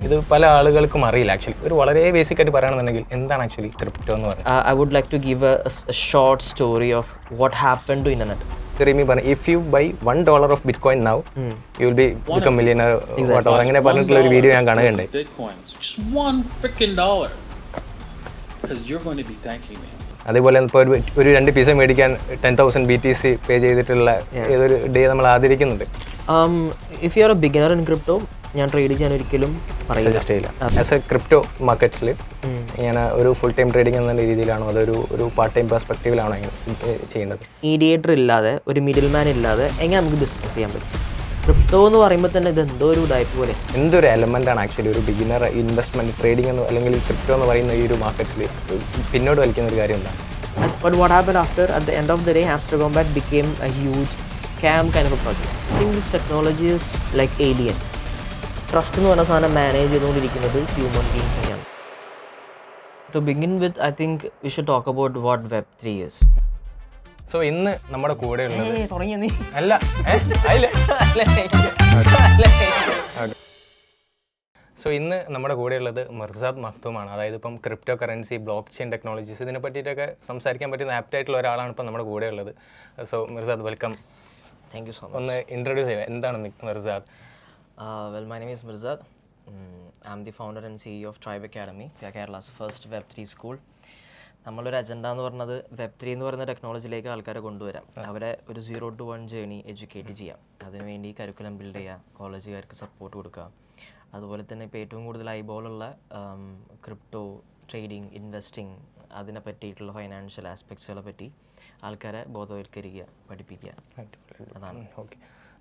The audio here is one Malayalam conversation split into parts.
ഇത് പല ആളുകൾക്കും അറിയില്ല ആക്ച്വലി. ഒരു വളരെ ബേസിക് ആയിട്ട് പറയുകയാണെന്നുണ്ടെങ്കിൽ എന്താണ് ആക്ച്വലി ക്രിപ്റ്റോ എന്ന് പറയുന്നത്? I would like to give a short story of what happened to internet. Rimi പറഞ്ഞു, if you buy $1 of bitcoin now you will be become millionaire whatever, അങ്ങനെ പറഞ്ഞിട്ടുള്ള ഒരു വീഡിയോ ഞാൻ കാണുകയുണ്ടായി. Just $1 freaking dollar. Because you're going to be thanking me. അതേപോലെ ഇപ്പോൾ ഒരു 2 പിസ മേടിക്കാൻ 10,000 BTC പേ ചെയ്തിട്ടുള്ള ഏതൊരു ഡേ നമ്മൾ ആദരിക്കുന്നുണ്ട്. If you are a beginner in crypto, ഞാൻ ട്രേഡ് ചെയ്യാൻ ഒരിക്കലും സജസ്റ്റ് ചെയ്യില്ല. ആസ് എ ക്രിപ്റ്റോ മാർക്കറ്റ്സിൽ ഞാൻ ഒരു ഫുൾ ടൈം ട്രേഡിംഗ് എന്ന രീതിയിലാണോ ഒരു പാർട്ട് ടൈം പെർസ്പെക്റ്റീവിലാണോ ചെയ്യേണ്ടത്? മീഡിയേറ്റർ ഇല്ലാതെ, ഒരു മിഡിൽ മാൻ ഇല്ലാതെ എങ്ങനെ നമുക്ക് ബിസിനസ് ചെയ്യാൻ പറ്റും? ക്രിപ്റ്റോ എന്ന് പറയുമ്പോൾ തന്നെ ഇത് എന്തോ ഒരു ടൈപ്പ് പോലെ, എന്തൊരു എലമെൻ്റ് ആണ് ആക്ച്വലി ഒരു ബിഗിനർ ഇൻവെസ്റ്റ്മെൻറ്റ് ട്രേഡിംഗ് എന്ന് അല്ലെങ്കിൽ ക്രിപ്റ്റോ എന്ന് പറയുന്ന ഈ ഒരു മാർക്കറ്റ്സിൽ പിന്നോട്ട് വലിക്കുന്ന ഒരു കാര്യം എന്താണ്? But what happened after, at the end of the day, Hamster Combat became a huge scam kind of a project. I think this technology is like alien. Trust എന്ന് പറഞ്ഞ സാധനം മാനേജ് ചെയ്തുകൊണ്ടിരിക്കുന്നത് ഹ്യൂമൻ ബീങ്സ് തന്നെയാണ്. To begin with, I think we should talk about what Web3 is. So ഇന്ന് നമ്മുടെ കൂടെ ഉള്ളത് തുടങ്ങിയ നീ അല്ല സോ ഇന്ന് നമ്മുടെ കൂടെയുള്ളത് മിർസാദ് മഖ്തൂമാണ്. അതായത് ഇപ്പം cryptocurrency, blockchain technologies ഇതിനെ പറ്റിയിട്ടൊക്കെ സംസാരിക്കാൻ പറ്റുന്ന ആപ്റ്റായിട്ടുള്ള ഒരാളാണ് ഇപ്പം നമ്മുടെ കൂടെയുള്ളത്. So Mirsad, welcome. Thank you so much. ഒന്ന് ഇൻട്രൊഡ്യൂസ് ചെയ്യുക, എന്താണ് Mirsad? Well, my name is Mirzad. I'm the founder and CEO of Tribe Academy, Kerala's first Web3 school. നമ്മളൊരു അജണ്ട എന്ന് പറഞ്ഞത് Web3 എന്ന് പറയുന്ന ടെക്നോളജിയിലേക്ക് ആൾക്കാരെ കൊണ്ടുവരാം, അവരെ ഒരു 0 to 1 ജേർണി എഡ്യൂക്കേറ്റ് ചെയ്യാം. അതിനുവേണ്ടി കരിക്കുലം ബിൽഡ് ചെയ്യുക, കോളേജുകാർക്ക് സപ്പോർട്ട് കൊടുക്കുക. അതുപോലെ തന്നെ ഇപ്പോൾ ഏറ്റവും കൂടുതൽ ഐബോളുള്ള ക്രിപ്റ്റോ ട്രേഡിങ്, ഇൻവെസ്റ്റിംഗ്, അതിനെ പറ്റിയിട്ടുള്ള ഫൈനാൻഷ്യൽ ആസ്പെക്ട്സുകളെ പറ്റി ആൾക്കാരെ ബോധവൽക്കരിക്കുക, പഠിപ്പിക്കുക. അതാണ്. ഓക്കെ.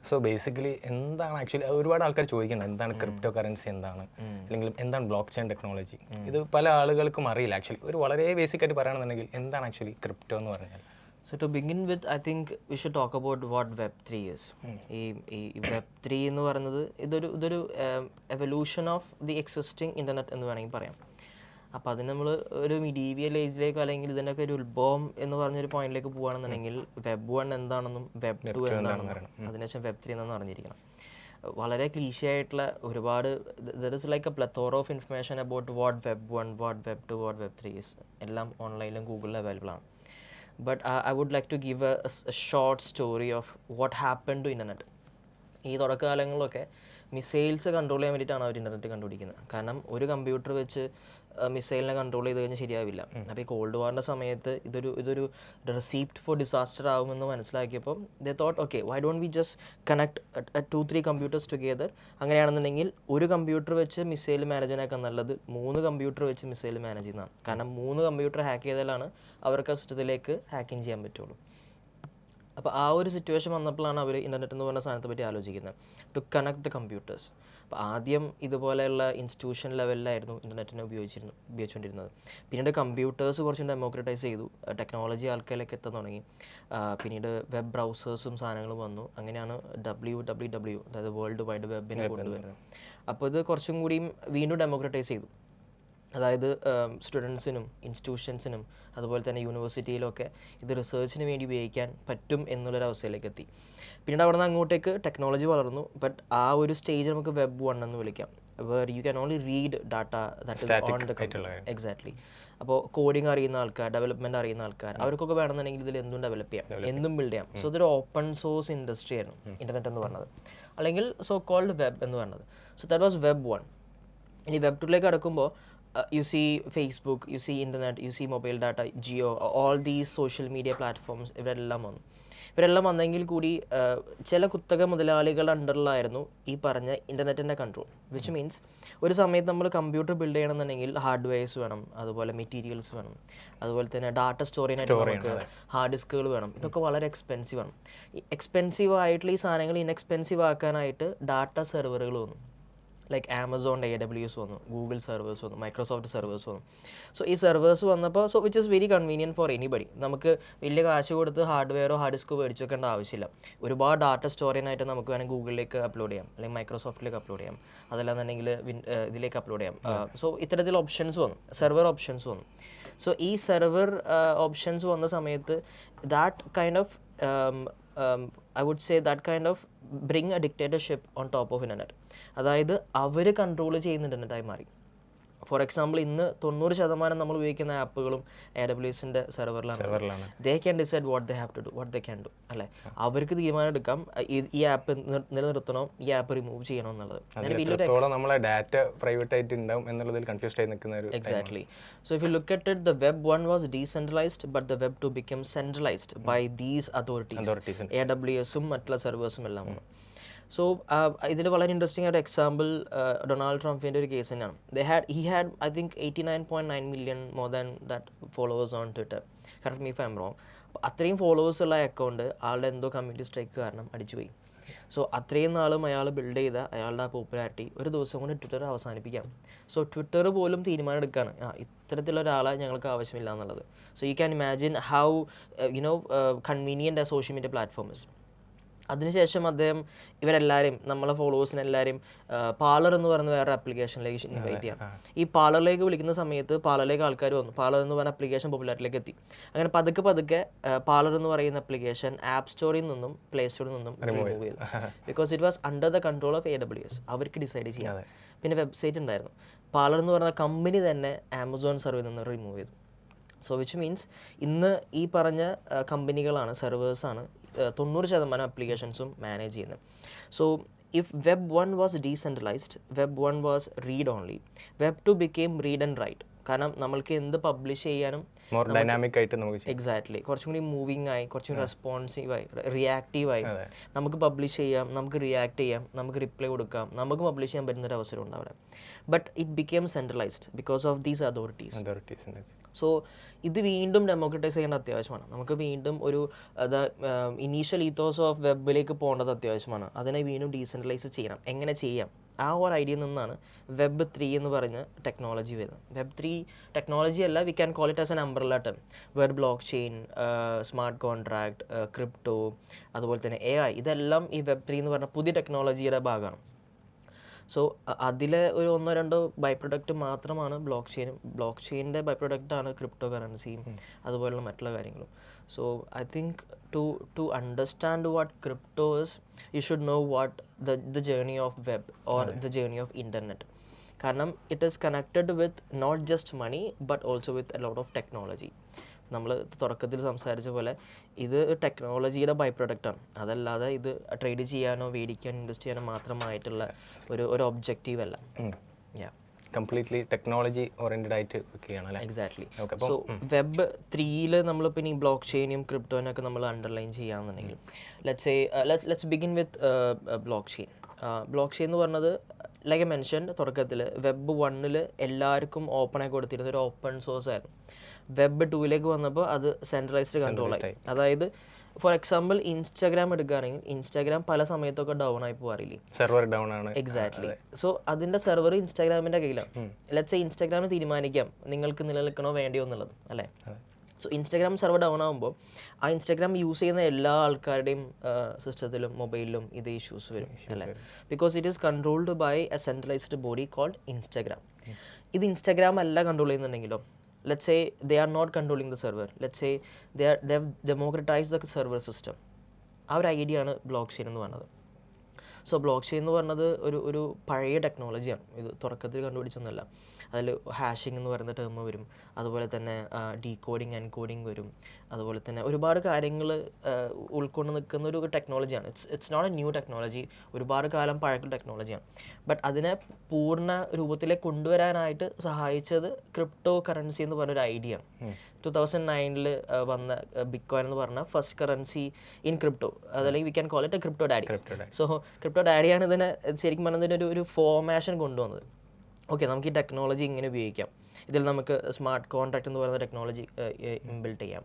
സോ ബേസിക്കലി എന്താണ് ആക്ച്വലി ഒരുപാട് ആൾക്കാർ ചോദിക്കുന്നത് എന്താണ് ക്രിപ്റ്റോ കറൻസി, എന്താണ് അല്ലെങ്കിൽ എന്താണ് ബ്ലോക്ക് ചെയിൻ ടെക്നോളജി? ഇത് പല ആളുകൾക്കും അറിയില്ല ആക്ച്വലി. ഒരു വളരെ ബേസിക് ആയിട്ട് പറയുകയാണെന്നുണ്ടെങ്കിൽ എന്താണ് ആക്ച്വലി ക്രിപ്റ്റോ എന്ന് പറഞ്ഞാൽ? So to begin with, I think we should talk about what Web3 is. ഈ Web3 എന്ന് പറയുന്നത് ഇതൊരു evolution of the existing internet എന്ന് വേണമെങ്കിൽ പറയാം. അപ്പോൾ അതിന് നമ്മൾ ഒരു മിഡീവിയൽ ഏജിലേക്കോ അല്ലെങ്കിൽ ഇതിൻ്റെയൊക്കെ ഒരു ഉത്ഭവം എന്ന് പറഞ്ഞൊരു പോയിന്റിലേക്ക് പോകുകയാണെന്നുണ്ടെങ്കിൽ Web 1 എന്താണെന്നും Web 2 എന്താണെന്നും അതിനുശേഷം Web3 എന്താണെന്ന് അറിഞ്ഞിരിക്കണം. വളരെ ക്ലീശ ആയിട്ടുള്ള ഒരുപാട് there is like a plethora of information about what Web 1, what Web 2, what Web3 is. എല്ലാം ഓൺലൈനിലും ഗൂഗിളിലും അവൈലബിൾ ആണ്. But I would like to give a short story of what happened to internet. ഈ തുടക്കകാലങ്ങളിലൊക്കെ മിസൈൽസ് കൺട്രോൾ ചെയ്യാൻ വേണ്ടിയിട്ടാണ് അവർ ഇൻ്റർനെറ്റ് കണ്ടുപിടിക്കുന്നത്. കാരണം ഒരു കമ്പ്യൂട്ടർ വെച്ച് മിസൈലിനെ കൺട്രോൾ ചെയ്ത് കഴിഞ്ഞാൽ ശരിയാവില്ല. അപ്പോൾ ഈ കോൾഡ് വാറിൻ്റെ സമയത്ത് ഇതൊരു റെസീപ്റ്റ് ഫോർ ഡിസാസ്റ്റർ ആകുമെന്ന് മനസ്സിലാക്കിയപ്പോൾ they thought, okay, why don't we just connect 2-3 computers together. അങ്ങനെയാണെന്നുണ്ടെങ്കിൽ ഒരു കമ്പ്യൂട്ടർ വെച്ച് മിസൈൽ മാനേജ് ചെയ്യാനൊക്കെ നല്ലത് 3 കമ്പ്യൂട്ടർ വെച്ച് മിസൈൽ മാനേജ് ചെയ്യുന്നതാണ്. കാരണം 3 കമ്പ്യൂട്ടർ ഹാക്ക് ചെയ്താലാണ് അവർക്ക് ആ സിസ്റ്റത്തിലേക്ക് ഹാക്കിങ് ചെയ്യാൻ പറ്റുള്ളൂ. അപ്പോൾ ആ ഒരു സിറ്റുവേഷൻ വന്നപ്പോഴാണ് അവർ ഇൻ്റർനെറ്റ് എന്ന് പറഞ്ഞ സാധനത്തെ പറ്റി ആലോചിക്കുന്നത്, ടു കണക്ട് ദ കമ്പ്യൂട്ടേഴ്സ്. അപ്പോൾ ആദ്യം ഇതുപോലെയുള്ള ഇൻസ്റ്റിറ്റ്യൂഷൻ ലെവലിലായിരുന്നു ഇൻ്റർനെറ്റിനെ ഉപയോഗിച്ചുകൊണ്ടിരുന്നത്. പിന്നീട് കമ്പ്യൂട്ടേഴ്സ് കുറച്ച് ഡെമോക്രറ്റൈസ് ചെയ്തു, ടെക്നോളജി ആൾക്കാരിലേക്ക് എത്താൻ തുടങ്ങി. പിന്നീട് വെബ് ബ്രൗസേഴ്സും സാധനങ്ങളും വന്നു. അങ്ങനെയാണ് WWW, അതായത് വേൾഡ് വൈഡ് വെബിനെ കൊണ്ടുവരുന്നത്. അപ്പോൾ ഇത് കുറച്ചും കൂടിയും വീണ്ടും ഡെമോക്രറ്റൈസ് ചെയ്തു. അതായത് സ്റ്റുഡൻസിനും ഇൻസ്റ്റിറ്റ്യൂഷൻസിനും അതുപോലെ തന്നെ യൂണിവേഴ്സിറ്റിയിലൊക്കെ ഇത് റിസർച്ചിന് വേണ്ടി ഉപയോഗിക്കാൻ പറ്റും എന്നുള്ളൊരവസ്ഥയിലേക്ക് എത്തി. പിന്നീട് അവിടെ നിന്ന് അങ്ങോട്ടേക്ക് ടെക്നോളജി വളർന്നു. ബട്ട് ആ ഒരു സ്റ്റേജ് നമുക്ക് Web 1 എന്ന് വിളിക്കാം, where you can only read data that is on the computer. Exactly. അപ്പോൾ കോഡിങ് അറിയുന്ന ആൾക്കാർ, ഡെവലപ്മെൻറ്റ് അറിയുന്ന ആൾക്കാർ, അവർക്കൊക്കെ വേണമെന്നുണ്ടെങ്കിൽ ഇതിൽ എന്തും ഡെവലപ്പ് ചെയ്യാം, എന്തും ബിൽഡ് ചെയ്യാം. സോ ഇതൊരു ഓപ്പൺ സോഴ്സ് ഇൻഡസ്ട്രി ആയിരുന്നു ഇൻ്റർനെറ്റ് എന്ന് പറഞ്ഞത്, അല്ലെങ്കിൽ സോ കോൾഡ് വെബ് എന്ന് പറഞ്ഞത്. So that was Web 1. ഇനി Web 2ലേക്ക് കടക്കുമ്പോൾ you see Facebook, you see internet, you see mobile data, Jio, all these social media platforms, ഇവരെല്ലാം വന്നെങ്കിൽ കൂടി ചില കുത്തക മുതലാളികളുടെ അണ്ടറിലായിരുന്നു ഈ പറഞ്ഞ ഇൻ്റർനെറ്റിൻ്റെ കൺട്രോൾ. വിച്ച് മീൻസ് ഒരു സമയത്ത് നമ്മൾ കമ്പ്യൂട്ടർ ബിൽഡ് ചെയ്യണമെന്നുണ്ടെങ്കിൽ ഹാർഡ്വെയർസ് വേണം, അതുപോലെ മെറ്റീരിയൽസ് വേണം, അതുപോലെ തന്നെ ഡാറ്റ സ്റ്റോർ ചെയ്യാനായിട്ട് നമുക്ക് ഹാർഡ് ഡിസ്കുകൾ വേണം. ഇതൊക്കെ വളരെ എക്സ്പെൻസീവ് ആണ്. ഈ എക്സ്പെൻസീവ് ആയിട്ടുള്ള ഈ സാധനങ്ങൾ ഇൻഎക്സ്പെൻസീവ് ആക്കാനായിട്ട് ഡാറ്റ സെർവറുകൾ വന്നു. ലൈക്ക് ആമസോണിൻ്റെ AWS വന്നു, ഗൂഗിൾ സെർവേഴ്സ് വന്നു, മൈക്രോസോഫ്റ്റ് സെർവേഴ്സ് വന്നു. സോ ഈ സെർവേഴ്സ് വന്നപ്പോൾ which is very convenient four anybody. നമുക്ക് വലിയ കാശ് കൊടുത്ത് ഹാർഡ്വെയറോ ഹാർഡ് ഡിസ്കോ മേടിച്ച് വെക്കേണ്ട ആവശ്യമില്ല. ഒരുപാട് ഡാറ്റ സ്റ്റോർ ചെയ്യാനായിട്ട് നമുക്ക് വേണമെങ്കിൽ ഗൂഗിളിലേക്ക് അപ്ലോഡ് ചെയ്യാം, അല്ലെങ്കിൽ മൈക്രോസോഫ്റ്റിലേക്ക് അപ്ലോഡ് ചെയ്യാം, അതല്ലാന്നുണ്ടെങ്കിൽ ഇതിലേക്ക് അപ്ലോഡ് ചെയ്യാം. സോ ഇത്തരത്തിൽ ഓപ്ഷൻസ് വന്നു, സെർവർ ഓപ്ഷൻസ് വന്നു. സോ ഈ സെർവർ ഓപ്ഷൻസ് വന്ന സമയത്ത് that kind of I would say that kind of bring a dictatorship on top of internet. അതായത് അവർ കൺട്രോൾ ചെയ്യുന്ന ഇൻ്റർനെറ്റായി മാറി. ഫോർ എക്സാമ്പിൾ ഇന്ന് 90% നമ്മൾ ഉപയോഗിക്കുന്ന ആപ്പുകളും AWSൻ്റെ സെർവറിലാണ്. They can decide what they have to do, what they can do, അല്ലേ? അവർക്ക് തീരുമാനം എടുക്കാം ഈ ആപ്പ് നിലനിർത്തണോ, ഈ ആപ്പ് റിമൂവ് ചെയ്യണോ എന്നുള്ളത്. നമ്മളെ ഡാറ്റ പ്രൈവറ്റ് ആയിട്ട് ഉണ്ടാവും എന്നുള്ളതിൽ കൺഫ്യൂസ്ഡ് ആയി നിൽക്കുന്ന ഒരു exactly. So if you look at it, the web 1 was decentralised but the web 2 became centralized by these authorities, AWSും മറ്റുള്ള സെർവേഴ്സും എല്ലാം. സോ ഇതിൽ വളരെ ഇൻട്രസ്റ്റിംഗ് ആയിട്ട് എക്സാമ്പിൾ ഡൊണാൾഡ് ട്രംപിൻ്റെ ഒരു കേസ് തന്നെയാണ്. he had I think 89.9 million more than that followers on Twitter. Correct me if I'm wrong. അത്രയും ഫോളോവേഴ്സ് ഉള്ള അക്കൗണ്ട് ആളുടെ എന്തോ കമ്മ്യൂണിറ്റി സ്ട്രൈക്ക് കാരണം അടിച്ചുപോയി. സോ അത്രയും നാളും അയാൾ ബിൽഡ് ചെയ്ത അയാളുടെ ആ പോപ്പുലാരിറ്റി ഒരു ദിവസം കൊണ്ട് ട്വിറ്റർ അവസാനിപ്പിക്കാം. സോ ട്വിറ്റർ പോലും തീരുമാനം എടുക്കുകയാണ്, ഇത്തരത്തിലുള്ള ഒരാളെ ഞങ്ങൾക്ക് ആവശ്യമില്ല എന്നുള്ളത്. So you can imagine how convenient ആ സോഷ്യൽ മീഡിയ പ്ലാറ്റ്ഫോം ഇസ്. അതിനുശേഷം അദ്ദേഹം ഇവരെല്ലാവരും നമ്മളെ ഫോളോവേഴ്സിനെല്ലാവരും പാർലർ എന്ന് പറയുന്ന വേറെ ആപ്ലിക്കേഷനിലേക്ക് ഇൻവൈറ്റ് ചെയ്യാം. ഈ പാർലറിലേക്ക് വിളിക്കുന്ന സമയത്ത് പാർലറിലേക്ക് ആൾക്കാർ വന്നു. പാർലർ എന്ന് പറയുന്ന ആപ്ലിക്കേഷൻ പോപ്പുലാരിറ്റിയിലേക്ക് എത്തി. അങ്ങനെ പതുക്കെ പാർലർ എന്ന് പറയുന്ന ആപ്ലിക്കേഷൻ ആപ്പ് സ്റ്റോറിൽ നിന്നും പ്ലേ സ്റ്റോറിൽ നിന്നും റിമൂവ് ചെയ്തു. Because it was under the control of AWS. അവർക്ക് ഡിസൈഡ് ചെയ്യാം. പിന്നെ വെബ്സൈറ്റ് ഉണ്ടായിരുന്നു. പാർലർ എന്ന് പറയുന്ന കമ്പനി തന്നെ ആമസോൺ സെർവറിൽ നിന്ന് റിമൂവ് ചെയ്തു. സോ വിച്ച് മീൻസ് ഇന്ന് ഈ പറഞ്ഞ കമ്പനികളാണ്, സെർവേഴ്സാണ് 90% ആപ്ലിക്കേഷൻസും മാനേജ് ചെയ്യുന്നത്. So if web 1 was decentralised, web 1 was read only, web 2 became read and write. കാരണം നമ്മൾക്ക് എന്ത് പബ്ലിഷ് ചെയ്യാനും ഡൈനാമിക് ആയിട്ട് നമുക്ക് എക്സാക്ട്ലി കുറച്ചും കൂടി മൂവിങ് ആയി, കുറച്ചും കൂടി റെസ്പോൺസീവായി, റിയാക്റ്റീവായി നമുക്ക് പബ്ലിഷ് ചെയ്യാം, നമുക്ക് റിയാക്ട് ചെയ്യാം, നമുക്ക് റിപ്ലൈ കൊടുക്കാം, നമുക്ക് പബ്ലിഷ് ചെയ്യാൻ പറ്റുന്നൊരു അവസരം ഉണ്ട് അവിടെ. But it became centralised because of these authorities. So ഇത് വീണ്ടും ഡെമോക്രറ്റൈസ് ചെയ്യേണ്ട അത്യാവശ്യമാണ്. നമുക്ക് വീണ്ടും ഒരു ഇനീഷ്യൽ ഈത്തോസ് ഓഫ് വെബിലേക്ക് പോകേണ്ടത് അത്യാവശ്യമാണ്. അതിനെ വീണ്ടും ഡീസെൻട്രലൈസ് ചെയ്യണം. എങ്ങനെ ചെയ്യാം? ആ ഒരു ഐഡിയയിൽ നിന്നാണ് വെബ് 3 എന്ന് പറഞ്ഞ ടെക്നോളജി വരുന്നത്. വെബ് 3 ടെക്നോളജി അല്ല, we can call it as an umbrella term. Where blockchain, smart contract, crypto, അതുപോലെ തന്നെ AI, ഇതെല്ലാം ഈ വെബ് 3 എന്ന് പറഞ്ഞ പുതിയ ടെക്നോളജിയുടെ ഭാഗമാണ്. സോ അതിലെ ഒരു 1-2 ബൈ പ്രൊഡക്റ്റ് മാത്രമാണ് ബ്ലോക്ക് ചെയിനും. ബ്ലോക്ക് ചെയിനിൻ്റെ ബൈ പ്രൊഡക്റ്റാണ് ക്രിപ്റ്റോ കറൻസിയും അതുപോലുള്ള മറ്റുള്ള കാര്യങ്ങളും. So I think to understand what crypto is, you should know what the journey of web or the journey of internet. കാരണം it is connected with not just money but also with a lot of technology. നമ്മൾ തുടക്കത്തിൽ സംസാരിച്ച പോലെ ഇത് ടെക്നോളജിയുടെ ബൈ പ്രൊഡക്റ്റാണ്. അതല്ലാതെ ഇത് ട്രേഡ് ചെയ്യാനോ മേടിക്കാനോ ഇൻവെസ്റ്റ് ചെയ്യാനോ മാത്രമായിട്ടുള്ള ഒരു ഒബ്ജക്റ്റീവ് അല്ല. കംപ്ലീറ്റ്ലി ടെക്നോളജി ഓറിയന്റഡ് ആയിട്ട് വെക്കുകയാണ്. എക്സാക്ട്ലി. സോ വെബ് 3-ൽ നമ്മളിപ്പോൾ ഇനി ബ്ലോക്ക് ചെയിനും ക്രിപ്റ്റോനൊക്കെ നമ്മൾ അണ്ടർലൈൻ ചെയ്യുകയാണെന്നുണ്ടെങ്കിൽ let's begin with block chain. Block chain എന്ന് പറഞ്ഞത് ലൈക്ക് എ മെൻഷൻ തുടക്കത്തിൽ വെബ് 1-ൽ എല്ലാവർക്കും ഓപ്പണായി കൊടുത്തിരുന്ന ഒരു ഓപ്പൺ സോഴ്സ് ആയിരുന്നു. വെബ് 2-ലേക്ക് വന്നപ്പോൾ അത് സെൻട്രലൈസ്ഡ് കൺട്രോളായി. അതായത് ഫോർ എക്സാമ്പിൾ ഇൻസ്റ്റാഗ്രാം എടുക്കുകയാണെങ്കിൽ ഇൻസ്റ്റാഗ്രാം പല സമയത്തൊക്കെ ഡൗൺ ആയി പോകാറില്ലേ, സെർവർ ഡൗൺ ആണ്. എക്സാക്ട്ലി. സോ അതിൻ്റെ സെർവർ ഇൻസ്റ്റാഗ്രാമിൻ്റെ കയ്യിലാണ്. ലെറ്റ്സ് ഇൻസ്റ്റാഗ്രാമിന് തീരുമാനിക്കാം നിങ്ങൾക്ക് നിലനിൽക്കണോ വേണ്ടിയോ എന്നുള്ളത്, അല്ലേ? സോ ഇൻസ്റ്റാഗ്രാം സെർവർ ഡൗൺ ആകുമ്പോൾ ആ ഇൻസ്റ്റാഗ്രാം യൂസ് ചെയ്യുന്ന എല്ലാ ആൾക്കാരുടെയും സിസ്റ്റത്തിലും മൊബൈലിലും ഇതേ ഇഷ്യൂസ് വരും, അല്ലേ? Because it is controlled by a centralised body called Instagram. ഇത് ഇൻസ്റ്റാഗ്രാം അല്ല കൺട്രോൾ ചെയ്യുന്നുണ്ടെങ്കിലോ, let's say they are not controlling the server, let's say they've democratized the server system. ആ ഒരു ഐഡിയ ആണ് ബ്ലോക്ക് ചെയിൻ എന്ന് പറഞ്ഞത്. സോ ബ്ലോക്ക് ചെയിൻ എന്ന് പറഞ്ഞത് ഒരു പഴയ ടെക്നോളജിയാണ്. ഇത് തുടക്കത്തിൽ കണ്ടുപിടിച്ചൊന്നുമല്ല. അതിൽ ഹാഷിംഗ് എന്ന് പറയുന്ന ടേം വരും, അതുപോലെ തന്നെ ഡീകോഡിങ് എൻകോഡിങ് വരും, അതുപോലെ തന്നെ ഒരുപാട് കാര്യങ്ങൾ ഉൾക്കൊണ്ട് നിൽക്കുന്ന ഒരു ടെക്നോളജിയാണ്. It's not a new technology, ഒരുപാട് കാലം പഴയ ടെക്നോളജിയാണ്. ബട്ട് അതിനെ പൂർണ്ണ രൂപത്തിലേക്ക് കൊണ്ടുവരാനായിട്ട് സഹായിച്ചത് ക്രിപ്റ്റോ കറൻസി എന്ന് പറഞ്ഞൊരു ഐഡിയ ആണ്. 2009-ൽ വന്ന ബിറ്റ്കോയിൻ എന്ന് പറഞ്ഞ ഫസ്റ്റ് കറൻസി ഇൻ ക്രിപ്റ്റോ, അതല്ലെങ്കിൽ we can call it a crypto daddy. So crypto ഡാഡിയാണ് ഇതിനെ ശരിക്കും പറഞ്ഞതിന് ഒരു ഫോർമേഷൻ കൊണ്ടുവന്നത്. ഓക്കെ, നമുക്ക് ഈ ടെക്നോളജി ഇങ്ങനെ ഉപയോഗിക്കാം, ഇതിൽ നമുക്ക് സ്മാർട്ട് കോൺട്രാക്ട് എന്ന് പറയുന്ന ടെക്നോളജി ഇൻബിൽട്ട് ചെയ്യാം,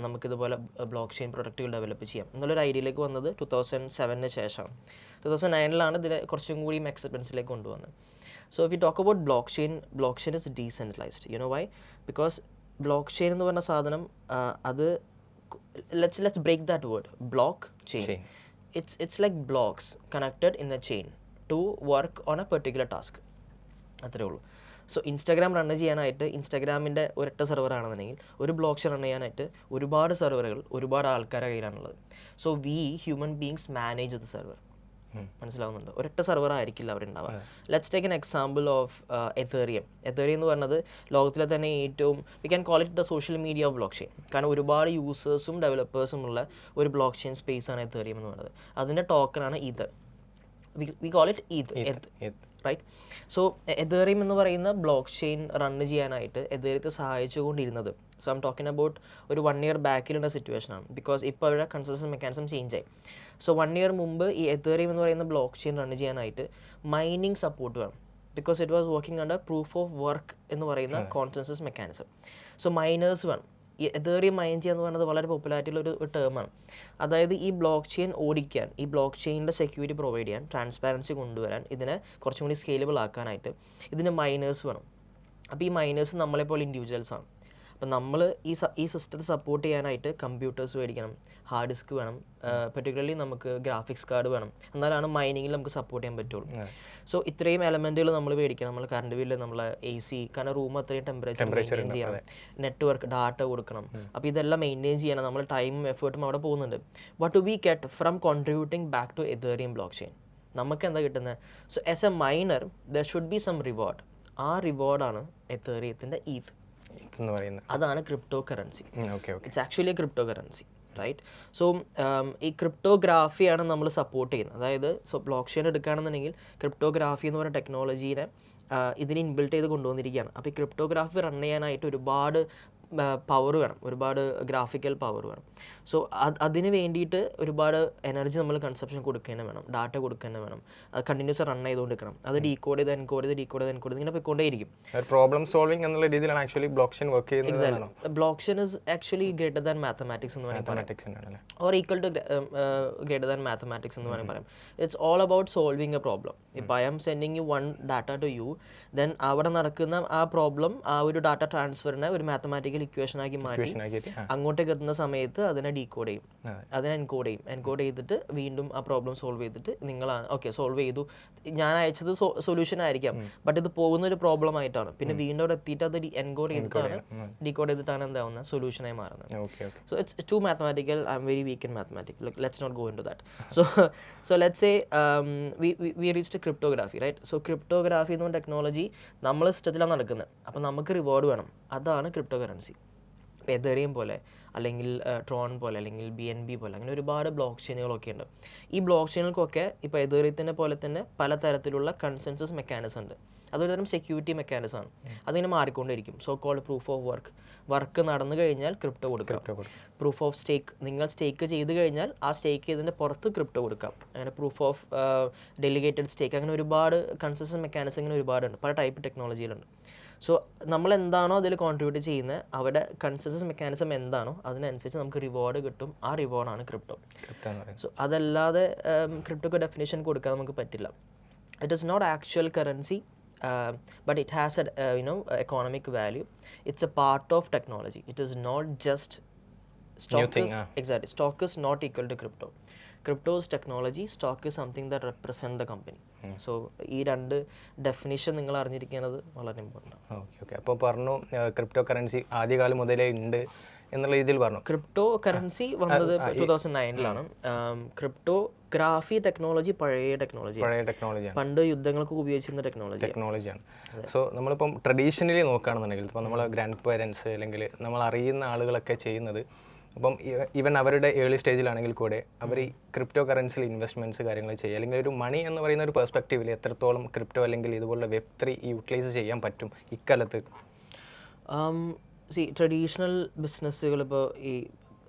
നമുക്കിതുപോലെ ബ്ലോക്ക് ചെയിൻ പ്രൊഡക്റ്റുകൾ ഡെവലപ്പ് ചെയ്യാം എന്നുള്ളൊരു ഐഡിയയിലേക്ക് വന്നത് 2007-ന് ശേഷമാണ്. 2009-ലാണ് ഇതിനെ കുറച്ചും കൂടി അക്സെപ്റ്റൻസിലേക്ക് കൊണ്ടുവന്നത്. So if you talk about blockchain is decentralised. You know why? Because blockchain എന്ന് പറഞ്ഞ സാധനം അത് let's break that word, blockchain. It's like blocks connected in a chain to work on a particular task, അത്രേ ഉള്ളൂ. സോ ഇൻസ്റ്റാഗ്രാം റൺ ചെയ്യാനായിട്ട് ഇൻസ്റ്റാഗ്രാമിൻ്റെ ഒരൊറ്റ സെർവർ ആണെന്നുണ്ടെങ്കിൽ ഒരു ബ്ലോക്ക് ചെയിൻ റൺ ചെയ്യാനായിട്ട് ഒരുപാട് സെർവറുകൾ ഒരുപാട് ആൾക്കാരുടെ കയ്യിലാണുള്ളത്. So we human beings manage the server. മനസ്സിലാവുന്നുണ്ട്? ഒരൊറ്റ സെർവർ ആയിരിക്കില്ല അവിടെ ഉണ്ടാവുക. Let's take an example of Ethereum. Ethereum എന്ന് പറയുന്നത് ലോകത്തിലെ തന്നെ ഏറ്റവും, we can call it the social media of blockchain. കാരണം ഒരുപാട് യൂസേഴ്സും ഡെവലപ്പേഴ്സും ഉള്ള ഒരു ബ്ലോക്ക് ചെയിൻ സ്പേസ് ആണ് എത്തേറിയം എന്ന് പറയുന്നത്. അതിൻ്റെ ടോക്കനാണ് ether. We call it eth, right? So Ethereum എന്ന് പറയുന്ന ബ്ലോക്ക് ചെയിൻ റൺ ചെയ്യാനായിട്ട് എതേറിയത്തെ സഹായിച്ചുകൊണ്ടിരുന്നത്, സോ ഐം ടോക്കിംഗ് അബൌട്ട് ഒരു 1 year ബാക്കിലുള്ള സിറ്റുവേഷനാണ്. ബിക്കോസ് ഇപ്പോൾ അവരുടെ കൺസെൻസസ് മെക്കാനിസം ചേഞ്ച് ആയി. സോ 1 year മുമ്പ് ഈ എതേറിയം എന്ന് പറയുന്ന ബ്ലോക്ക് ചെയിൻ റൺ ചെയ്യാനായിട്ട് മൈനിങ് സപ്പോർട്ട് വേണം. Because it was working under proof of work എന്ന് പറയുന്ന കോൺസെൻസസ് മെക്കാനിസം. സോ മൈനേഴ്സ് വേണം. ഈ എതേറിയം മൈൻ ചെയ്യുക എന്ന് പറയുന്നത് വളരെ പോപ്പുലാരിറ്റിയുള്ള ഒരു ടേമാണ്. അതായത് ഈ ബ്ലോക്ക് ചെയിൻ ഓടിക്കാൻ, ഈ ബ്ലോക്ക് ചെയിനിൻ്റെ സെക്യൂരിറ്റി പ്രൊവൈഡ് ചെയ്യാൻ, ട്രാൻസ്പാരൻസി കൊണ്ടുവരാൻ, ഇതിനെ കുറച്ചും കൂടി സ്കേലബിൾ ആക്കാനായിട്ട് ഇതിന് മൈനേഴ്സ് വേണം. അപ്പോൾ ഈ മൈനേഴ്സ് നമ്മളെപ്പോലെ ഇൻഡിവിജ്വൽസ് ആണ്. അപ്പം നമ്മൾ ഈ സിസ്റ്റത്തെ സപ്പോർട്ട് ചെയ്യാനായിട്ട് കമ്പ്യൂട്ടേഴ്സ് മേടിക്കണം, ഹാർഡ് ഡിസ്ക് വേണം, പെർട്ടിക്കുലർലി നമുക്ക് ഗ്രാഫിക്സ് കാർഡ് വേണം. എന്നാലാണ് മൈനിങ്ങിൽ നമുക്ക് സപ്പോർട്ട് ചെയ്യാൻ പറ്റുള്ളൂ. സോ ഇത്രയും എലമെൻറ്റുകൾ നമ്മൾ മേടിക്കണം. നമ്മൾ കറണ്ട് ബില്ല്, നമ്മളെ AC, കാരണം റൂം അത്രയും ടെമ്പറേച്ചർ മെയിൻറ്റെയിൻ ചെയ്യണം, നെറ്റ്വർക്ക് ഡാറ്റ കൊടുക്കണം. അപ്പോൾ ഇതെല്ലാം മെയിൻറ്റെയിൻ ചെയ്യണം. നമ്മൾ ടൈമും എഫേർട്ടും അവിടെ പോകുന്നുണ്ട്. What do we get from contributing back to Ethereum blockchain? നമുക്ക് എന്താ കിട്ടുന്നത്? So as a miner there should be some reward. ആ റിവാർഡാണ് എതേറിയത്തിൻ്റെ ഈത്ത് എന്ന് പറയുന്നത്. അതാണ് cryptocurrency. It's actually a cryptocurrency, right? So ഈ ക്രിപ്റ്റോഗ്രാഫിയാണ് നമ്മൾ സപ്പോർട്ട് ചെയ്യുന്നത്. അതായത് സോ ബ്ലോക്ക് ചെയിൻ എടുക്കുകയാണെന്നുണ്ടെങ്കിൽ ക്രിപ്റ്റോഗ്രാഫി എന്ന് പറയുന്ന ടെക്നോളജീനെ ഇതിന് ഇൻബിൽട്ട് ചെയ്ത് കൊണ്ടുവന്നിരിക്കുകയാണ്. അപ്പോൾ ഈ ക്രിപ്റ്റോഗ്രാഫി റൺ ചെയ്യാനായിട്ട് ഒരുപാട് പവർ വേണം, ഒരുപാട് ഗ്രാഫിക്കൽ പവർ വേണം. സോ അതിന് വേണ്ടിയിട്ട് ഒരുപാട് എനർജി നമ്മൾ കൺസപ്ഷൻ കൊടുക്കുക തന്നെ വേണം, ഡാറ്റ കൊടുക്കുക തന്നെ വേണം. അത് കണ്ടിന്യൂസ് റൺ ചെയ്തുകൊണ്ടിരിക്കണം. അത് ഡീകോഡ് ചെയ്ത് എൻകോഡ് ചെയ്ത് ഡീകോഡ് ചെയ്ത് എൻകോഡ് ചെയ്ത് ഇങ്ങനെ പോയിക്കൊണ്ടേയിരിക്കും. പ്രോബ്ലം സോൾവിംഗ് എന്നുള്ള രീതിയിലാണ് ആക്ച്വലി ബ്ലോക്ക് ചെയിൻ വർക്ക് ചെയ്യുന്നത്. Blockchain is actually greater than mathematics എന്ന് വേണമെങ്കിൽ പറയാം, or equal to greater than mathematics എന്ന് വേണമെങ്കിൽ പറയാം. It's all about solving a problem. ഇപ്പോൾ I am sending you one data to you, then അവിടെ നടക്കുന്ന ആ പ്രോബ്ലം, ആ ഒരു ഡാറ്റ ട്രാൻസ്ഫറിനെ ഒരു മാത്തമാറ്റിക്കൽ ഇക്വേഷൻ ആക്കി മാറ്റി അങ്ങോട്ടേക്ക് എത്തുന്ന സമയത്ത് അതിനെ ഡീകോഡ് ചെയ്യും, അതിനെ എൻകോഡ് ചെയ്യും. എൻകോഡ് ചെയ്തിട്ട് വീണ്ടും ആ പ്രോബ്ലം സോൾവ് ചെയ്തിട്ട് നിങ്ങളാണ് ഓക്കെ സോൾവ് ചെയ്തു, ഞാൻ അയച്ചത് സൊല്യൂഷൻ ആയിരിക്കാം, ബട്ട് ഇത് പോകുന്ന ഒരു പ്രോബ്ലം ആയിട്ടാണ്. പിന്നെ വീണ്ടും അവിടെ എത്തിയിട്ട് അത് എൻകോഡ് ചെയ്തിട്ടാണ് ഡീകോഡ് ചെയ്തിട്ടാണ് എന്താവുന്നത്, സൊല്യൂഷനായി മാറുന്നത്. So it's too mathematical. I'm very weak in mathematics. Let's not go into that. So let's say we reached cryptography, right? So cryptography എന്ന ടെക്നോളജി നമ്മൾ സിസ്റ്റത്തിലാണ് നടക്കുന്നത്. അപ്പോൾ നമുക്ക് റിവാർഡ് വേണം. അതാണ് ക്രിപ്റ്റോ കറൻസി. ഇപ്പോൾ എതേറിയം പോലെ, അല്ലെങ്കിൽ ട്രോൺ പോലെ, അല്ലെങ്കിൽ BNB പോലെ, അങ്ങനെ ഒരുപാട് ബ്ലോക്ക് ചെയിനുകളൊക്കെ ഉണ്ട്. ഈ ബ്ലോക്ക് ചെയിനുകൾക്കൊക്കെ ഇപ്പോൾ എതേറിയത്തിനെ പോലെ തന്നെ പലതരത്തിലുള്ള കൺസെൻസസ് മെക്കാനിസം ഉണ്ട്. അതൊരു തരം സെക്യൂരിറ്റി മെക്കാനിസം ആണ്. അതിങ്ങനെ മാറിക്കൊണ്ടിരിക്കും. So called proof of work നടന്നു കഴിഞ്ഞാൽ ക്രിപ്റ്റോ കൊടുക്കാം. പ്രൂഫ് ഓഫ് സ്റ്റേക്ക്, നിങ്ങൾ സ്റ്റേക്ക് ചെയ്ത് കഴിഞ്ഞാൽ ആ സ്റ്റേക്ക് ചെയ്തതിൻ്റെ പുറത്ത് ക്രിപ്റ്റോ കൊടുക്കാം. അങ്ങനെ പ്രൂഫ് ഓഫ് ഡെലിഗേറ്റഡ് സ്റ്റേക്ക്, അങ്ങനെ ഒരുപാട് കൺസെൻസസ് മെക്കാനിസം ഇങ്ങനെ ഒരുപാടുണ്ട്, പല ടൈപ്പ് ടെക്നോളജിയിലുണ്ട്. സോ നമ്മൾ എന്താണോ അതിൽ കോൺട്രിബ്യൂട്ട് ചെയ്യുന്നത്, അവിടെ കൺസെൻസസ് മെക്കാനിസം എന്താണോ അതിനനുസരിച്ച് നമുക്ക് റിവാർഡ് കിട്ടും. ആ റിവാർഡാണ് ക്രിപ്റ്റോ. സോ അതല്ലാതെ ക്രിപ്റ്റോക്ക് ഡെഫിനേഷൻ കൊടുക്കാൻ നമുക്ക് പറ്റില്ല. It is not actual currency, but it has a economic value. It's a part of technology. It is not just stock. Exactly, stock is not equal to crypto. Crypto is technology, stock is something that represent the company. So ഈ രണ്ട് ഡെഫിനിഷൻ നിങ്ങൾ അറിഞ്ഞിരിക്കുന്നത് വളരെ ഇമ്പോർട്ടൻ്റ് ആണ്. ഓക്കെ. അപ്പോൾ പറഞ്ഞു ക്രിപ്റ്റോ കറൻസി ആദ്യകാലം മുതലേ ഉണ്ട് എന്നുള്ള രീതിയിൽ പറഞ്ഞു. ക്രിപ്റ്റോ കറൻസി വന്നത് 2009-ലാണ്. ക്രിപ്റ്റോഗ്രാഫി ടെക്നോളജി പഴയ ടെക്നോളജിയാണ്, പണ്ട് യുദ്ധങ്ങൾക്ക് ഉപയോഗിച്ചിരുന്ന ടെക്നോളജിയാണ്. സോ നമ്മളിപ്പം ട്രഡീഷണലി നോക്കുകയാണെന്നുണ്ടെങ്കിൽ ഇപ്പോൾ നമ്മളെ ഗ്രാൻഡ് പേരൻസ് അല്ലെങ്കിൽ നമ്മൾ അറിയുന്ന ആളുകളൊക്കെ ചെയ്യുന്നത്, അപ്പം ഈവൻ അവരുടെ ഏർലി സ്റ്റേജിലാണെങ്കിൽ കൂടെ അവർ ഈ ക്രിപ്റ്റോ കറൻസിയിൽ ഇൻവെസ്റ്റ്മെൻറ്റ്സ് കാര്യങ്ങൾ ചെയ്യുക, അല്ലെങ്കിൽ ഒരു മണി എന്ന് പറയുന്ന ഒരു പെർസ്പെക്റ്റീവിൽ എത്രത്തോളം ക്രിപ്റ്റോ അല്ലെങ്കിൽ ഇതുപോലുള്ള Web3 യൂട്ടിലൈസ് ചെയ്യാൻ പറ്റും ഇക്കാലത്ത്? ട്രഡീഷണൽ ബിസിനസ്സുകൾ ഇപ്പോൾ ഈ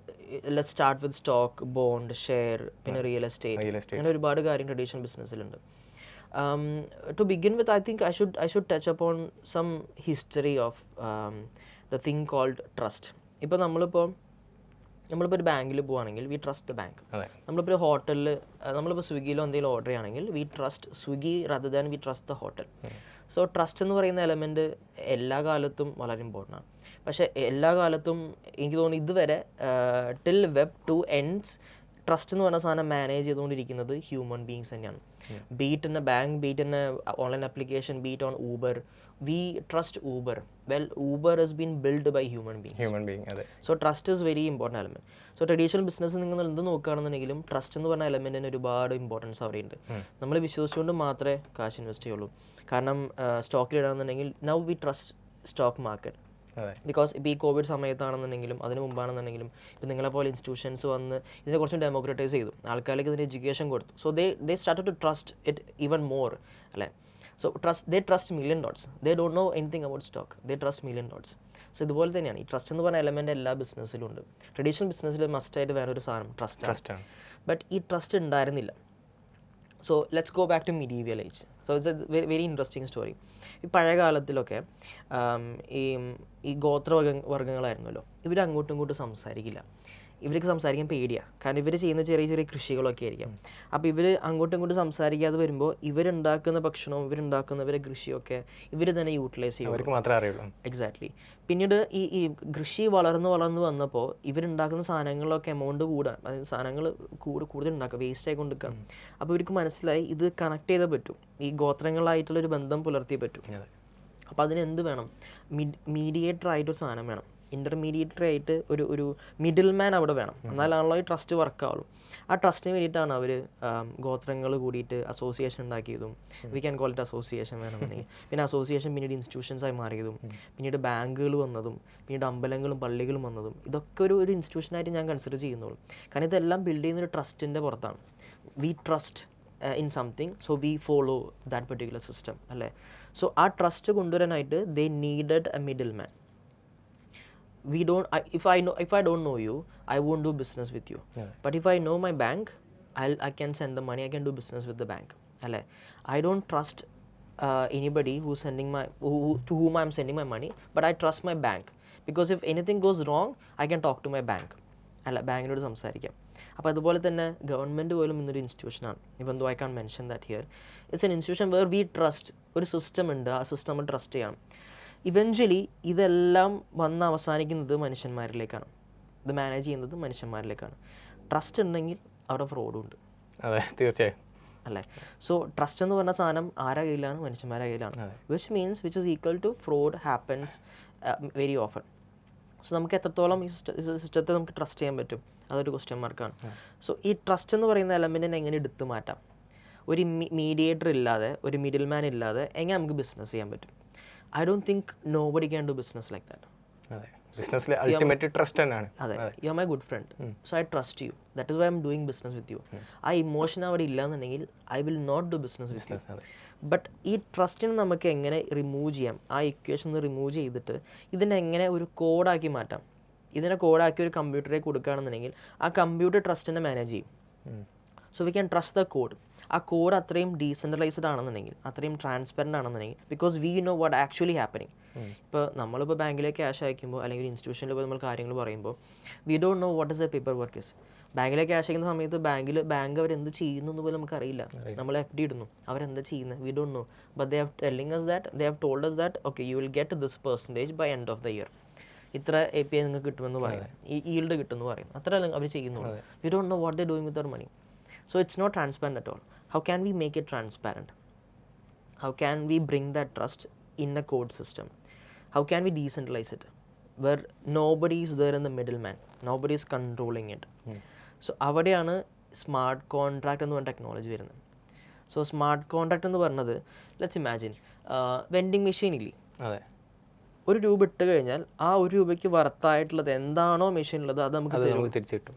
let's start with stock, bond, share, പിന്നെ റിയൽ എസ്റ്റേറ്റ്, അങ്ങനെ ഒരുപാട് കാര്യം traditional ബിസിനസ്സിലുണ്ട്. To begin with, I think I should touch upon some history of the thing called trust. ഇപ്പോൾ നമ്മളിപ്പോൾ ഒരു ബാങ്കിൽ പോവുകയാണെങ്കിൽ വി ട്രസ്റ്റ് ദ ബാങ്ക്. നമ്മളിപ്പോൾ ഒരു ഹോട്ടലിൽ, നമ്മളിപ്പോൾ സ്വിഗ്ഗിയിലോ എന്തെങ്കിലും ഓർഡർ ചെയ്യുകയാണെങ്കിൽ V trust Swiggy rather than V trust the hotel. So trust എന്ന് പറയുന്ന എലമെൻറ്റ് എല്ലാ കാലത്തും വളരെ ഇമ്പോർട്ടൻ്റ് ആണ്. പക്ഷേ എല്ലാ കാലത്തും എനിക്ക് തോന്നുന്നു ഇതുവരെ ടിൽ Web2 ends, ട്രസ്റ്റ് എന്ന് പറഞ്ഞ സാധനം മാനേജ് ചെയ്തുകൊണ്ടിരിക്കുന്നത് ഹ്യൂമൻ ബീങ്സ് തന്നെയാണ്. Be it in a bank, be it in a online application, be it on Uber. We trust Uber. Well, Uber has been build by human being. So trust is very important element. So traditional business നിങ്ങൾ എന്ത് നോക്കുകയാണെന്നുണ്ടെങ്കിലും ട്രസ്റ്റ് എന്ന് പറഞ്ഞ എലമെൻറ്റിന് ഒരുപാട് ഇമ്പോർട്ടൻസ് അവിടെയുണ്ട്. നമ്മൾ വിശ്വസിച്ചുകൊണ്ട് മാത്രമേ കാശ് ഇൻവെസ്റ്റ് ചെയ്യുള്ളൂ. കാരണം സ്റ്റോക്കിൽ ഇടാണെന്നുണ്ടെങ്കിൽ now we trust stock market. Because ഇപ്പോൾ ഈ കോവിഡ് സമയത്താണെന്നുണ്ടെങ്കിലും അതിന് മുമ്പാണെന്നുണ്ടെങ്കിലും ഇപ്പോൾ നിങ്ങളെപ്പോലെ ഇൻസ്റ്റിറ്റ്യൂഷൻസ് വന്ന് ഇതിനെ കുറച്ചും ഡെമോക്രറ്റൈസ് ചെയ്തു, ആൾക്കാർക്ക് ഇതിന് എഡ്യൂക്കേഷൻ കൊടുത്തു. So they started to trust it even more, അല്ലേ? So they trust $1,000,000. They don't know anything about stock, they trust $1,000,000. So ഇതുപോലെ തന്നെയാണ് ഈ ട്രസ്റ്റ് എന്ന് പറഞ്ഞ എലമെൻറ്റ് എല്ലാ ബിസിനസ്സിലും ഉണ്ട്. ട്രഡീഷണൽ ബിസിനസ്സിൽ മസ്റ്റായിട്ട് വേറൊരു സാധനം ട്രസ്റ്റാണ്. ബട്ട് ഈ ട്രസ്റ്റ് ഉണ്ടായിരുന്നില്ല. So let's go back to medieval age. So it's a very interesting story. ഈ പഴയ കാലത്തിലൊക്കെ ഈ ഗോത്രവർഗ്ഗങ്ങളായിരുന്നല്ലോ, ഇവർ അങ്ങോട്ടും ഇങ്ങോട്ടും സംസാരിക്കില്ല. ഇവർക്ക് സംസാരിക്കാൻ പേടിയാണ്. കാരണം ഇവർ ചെയ്യുന്ന ചെറിയ ചെറിയ കൃഷികളൊക്കെ ആയിരിക്കും. അപ്പോൾ ഇവർ അങ്ങോട്ടും ഇങ്ങോട്ടും സംസാരിക്കാതെ വരുമ്പോൾ ഇവരുണ്ടാക്കുന്ന ഭക്ഷണവും ഇവരുടെ കൃഷിയൊക്കെ ഇവർ തന്നെ യൂട്ടിലൈസ് ചെയ്യും. അവർക്ക് മാത്രമേ അറിയുള്ളൂ. എക്സാക്ട്ലി. പിന്നീട് ഈ കൃഷി വളർന്ന് വന്നപ്പോൾ ഇവരുണ്ടാക്കുന്ന സാധനങ്ങളിലൊക്കെ എമൗണ്ട് കൂടാൻ, അതായത് സാധനങ്ങൾ കൂടുതൽ ഉണ്ടാക്കുക, വേസ്റ്റ് ആയിക്കൊണ്ടിരിക്കുക. അപ്പോൾ ഇവർക്ക് മനസ്സിലായി ഇത് കണക്ട് ചെയ്തേ പറ്റും, ഈ ഗോത്രങ്ങളായിട്ടുള്ളൊരു ബന്ധം പുലർത്തിയേ പറ്റും. അപ്പോൾ അതിനെന്ത് വേണം? മീഡിയേറ്റർ ആയിട്ടൊരു സാധനം വേണം. ഇൻ്റർമീഡിയേറ്റർ ആയിട്ട് ഒരു മിഡിൽ മാൻ അവിടെ വേണം. എന്നാലാണല്ലോ ഈ ട്രസ്റ്റ് വർക്കാവുള്ളൂ. ആ ട്രസ്റ്റിന് വേണ്ടിയിട്ടാണ് അവർ ഗോത്രങ്ങൾ കൂടിയിട്ട് അസോസിയേഷൻ ഉണ്ടാക്കിയതും. We can call it association വേണമെന്നുണ്ടെങ്കിൽ. പിന്നെ അസോസിയേഷൻ പിന്നീട് ഇൻസ്റ്റിറ്റ്യൂഷൻസായി മാറിയതും, പിന്നീട് ബാങ്കുകൾ വന്നതും, പിന്നീട് അമ്പലങ്ങളും പള്ളികളും വന്നതും. ഇതൊക്കെ ഒരു ഇൻസ്റ്റിറ്റ്യൂഷനായിട്ട് ഞാൻ കൺസിഡർ ചെയ്യുന്നുള്ളൂ. കാരണം ഇതെല്ലാം ബിൽഡ് ചെയ്യുന്നൊരു ട്രസ്റ്റിൻ്റെ പുറത്താണ്. We trust in something, so we follow that particular system, അല്ലേ? സോ ആ ട്രസ്റ്റ് കൊണ്ടുവരാനായിട്ട് they needed a middleman. We don't. If I don't know you, I won't do business with you. But if I know my bank, I can send the money. I can do business with the bank. Alle, I don't trust anybody who's sending to whom I'm sending my money. But I trust my bank, because if anything goes wrong, I can talk to my bank. അല്ല, ബാങ്കിനോട് സംസാരിക്കാം. അപ്പോൾ അതുപോലെ തന്നെ ഗവൺമെൻറ് പോലും ഇന്നൊരു ഇൻസ്റ്റിറ്റ്യൂഷനാണ്. Even though I can mention that here. It's an institution where we trust. ഒരു സിസ്റ്റം ഉണ്ട്, ആ സിസ്റ്റം നമ്മൾ ട്രസ്റ്റ് ചെയ്യണം. ഇവഞ്ച്വലി ഇതെല്ലാം വന്ന് അവസാനിക്കുന്നത് മനുഷ്യന്മാരിലേക്കാണ്. ഇത് മാനേജ് ചെയ്യുന്നത് മനുഷ്യന്മാരിലേക്കാണ്. ട്രസ്റ്റ് ഉണ്ടെങ്കിൽ അവിടെ ഫ്രോഡും ഉണ്ട്. അതെ, തീർച്ചയായും, അല്ലേ? സോ ട്രസ്റ്റ് എന്ന് പറഞ്ഞ സാധനം ആരുടെ കയ്യിലാണ്? മനുഷ്യന്മാരുടെ കയ്യിലാണ്. Which is equal to fraud happens very often. So നമുക്ക് എത്രത്തോളം ഈ സിസ്റ്റത്തെ നമുക്ക് ട്രസ്റ്റ് ചെയ്യാൻ പറ്റും, അതൊരു ക്വസ്റ്റ്യൻ മാർക്കാണ്. സോ ഈ ട്രസ്റ്റ് എന്ന് പറയുന്ന എലമെൻറ്റിനെ എങ്ങനെ എടുത്തു മാറ്റാം? ഒരു മീഡിയേറ്റർ ഇല്ലാതെ, ഒരു മിഡിൽ മാൻ ഇല്ലാതെ എങ്ങനെ നമുക്ക് ബിസിനസ് ചെയ്യാൻ പറ്റും? I don't think nobody can do business like that. അതെ, ബിസിനസ്സിൽ അൾട്ടിമേറ്റ് ട്രസ്റ്റ് തന്നെയാണ്. അതെ, you are my good friend, so I trust you. That is why I'm doing business with you. ആ ഇമോഷൻ അവിടെ ഇല്ലാന്നുണ്ടെങ്കിൽ I will not do business with you. But ഈ ട്രസ്റ്റിനെ നമുക്ക് എങ്ങനെ റിമൂവ് ചെയ്യാം? ആ ഇക്വേഷൻ റിമൂവ് ചെയ്തിട്ട് ഇതിനെ എങ്ങനെ ഒരു കോഡാക്കി മാറ്റാം? ഇതിനെ കോഡാക്കി ഒരു കമ്പ്യൂട്ടറിലേക്ക് കൊടുക്കുകയാണെന്നുണ്ടെങ്കിൽ ആ കമ്പ്യൂട്ടർ ട്രസ്റ്റിനെ മാനേജ് ചെയ്യും. So we can trust the code. ആ കോഡ് അത്രയും ഡീസെൻട്രലൈസ്ഡ് ആണെന്നുണ്ടെങ്കിൽ, അത്രയും ട്രാൻസ്പെറൻ്റ് ആണെന്നുണ്ടെങ്കിൽ, because we know what actually happening. ഇപ്പോൾ നമ്മളിപ്പോൾ ബാങ്കിലേക്ക് ക്യാഷ് അയക്കുമ്പോൾ അല്ലെങ്കിൽ ഇൻസ്റ്റിറ്റ്യൂഷനിൽ പോയി നമ്മൾ കാര്യങ്ങൾ പറയുമ്പോൾ V don't know what is A paper work is. ബാങ്കിലേക്ക് ക്യാഷ് അയക്കുന്ന സമയത്ത് ബാങ്ക് അവരെന്ത് ചെയ്യുന്നു എന്ന് പോലും നമുക്കറിയില്ല. നമ്മൾ FD ഇടുന്നു, അവരെന്താ ചെയ്യുന്നത്, V don't no. But they have telling us that, they have told us that okay, you will get this percentage by end of the year. ഇത്ര API നിങ്ങൾക്ക് കിട്ടുമെന്ന് പറയും, ഈ ഈൽഡ് കിട്ടുമെന്ന് പറയും. അത്ര അവർ ചെയ്യുന്നു. We don't know what they doing with our money. So it's not transparent at all. How can we make it transparent? How can we bring that trust in a code system? How can we decentralize it where nobody is there in the middleman, nobody is controlling it? So അവിടെയാണ് സ്മാർട്ട് കോൺട്രാക്ട് എന്ന് പറഞ്ഞ ടെക്നോളജി വരുന്നത്. സോ സ്മാർട്ട് കോൺട്രാക്ട് എന്ന് പറഞ്ഞത്, ലെറ്റ്സ് ഇമാജിൻ വെൻഡിങ് മെഷീൻ ഇല്ലേ, അതെ, ₹1 ഇട്ട് കഴിഞ്ഞാൽ ആ ₹1 വർത്തായിട്ടുള്ളത് എന്താണോ മെഷീനുള്ളത് അത് നമുക്ക് തിരിച്ചു കിട്ടും.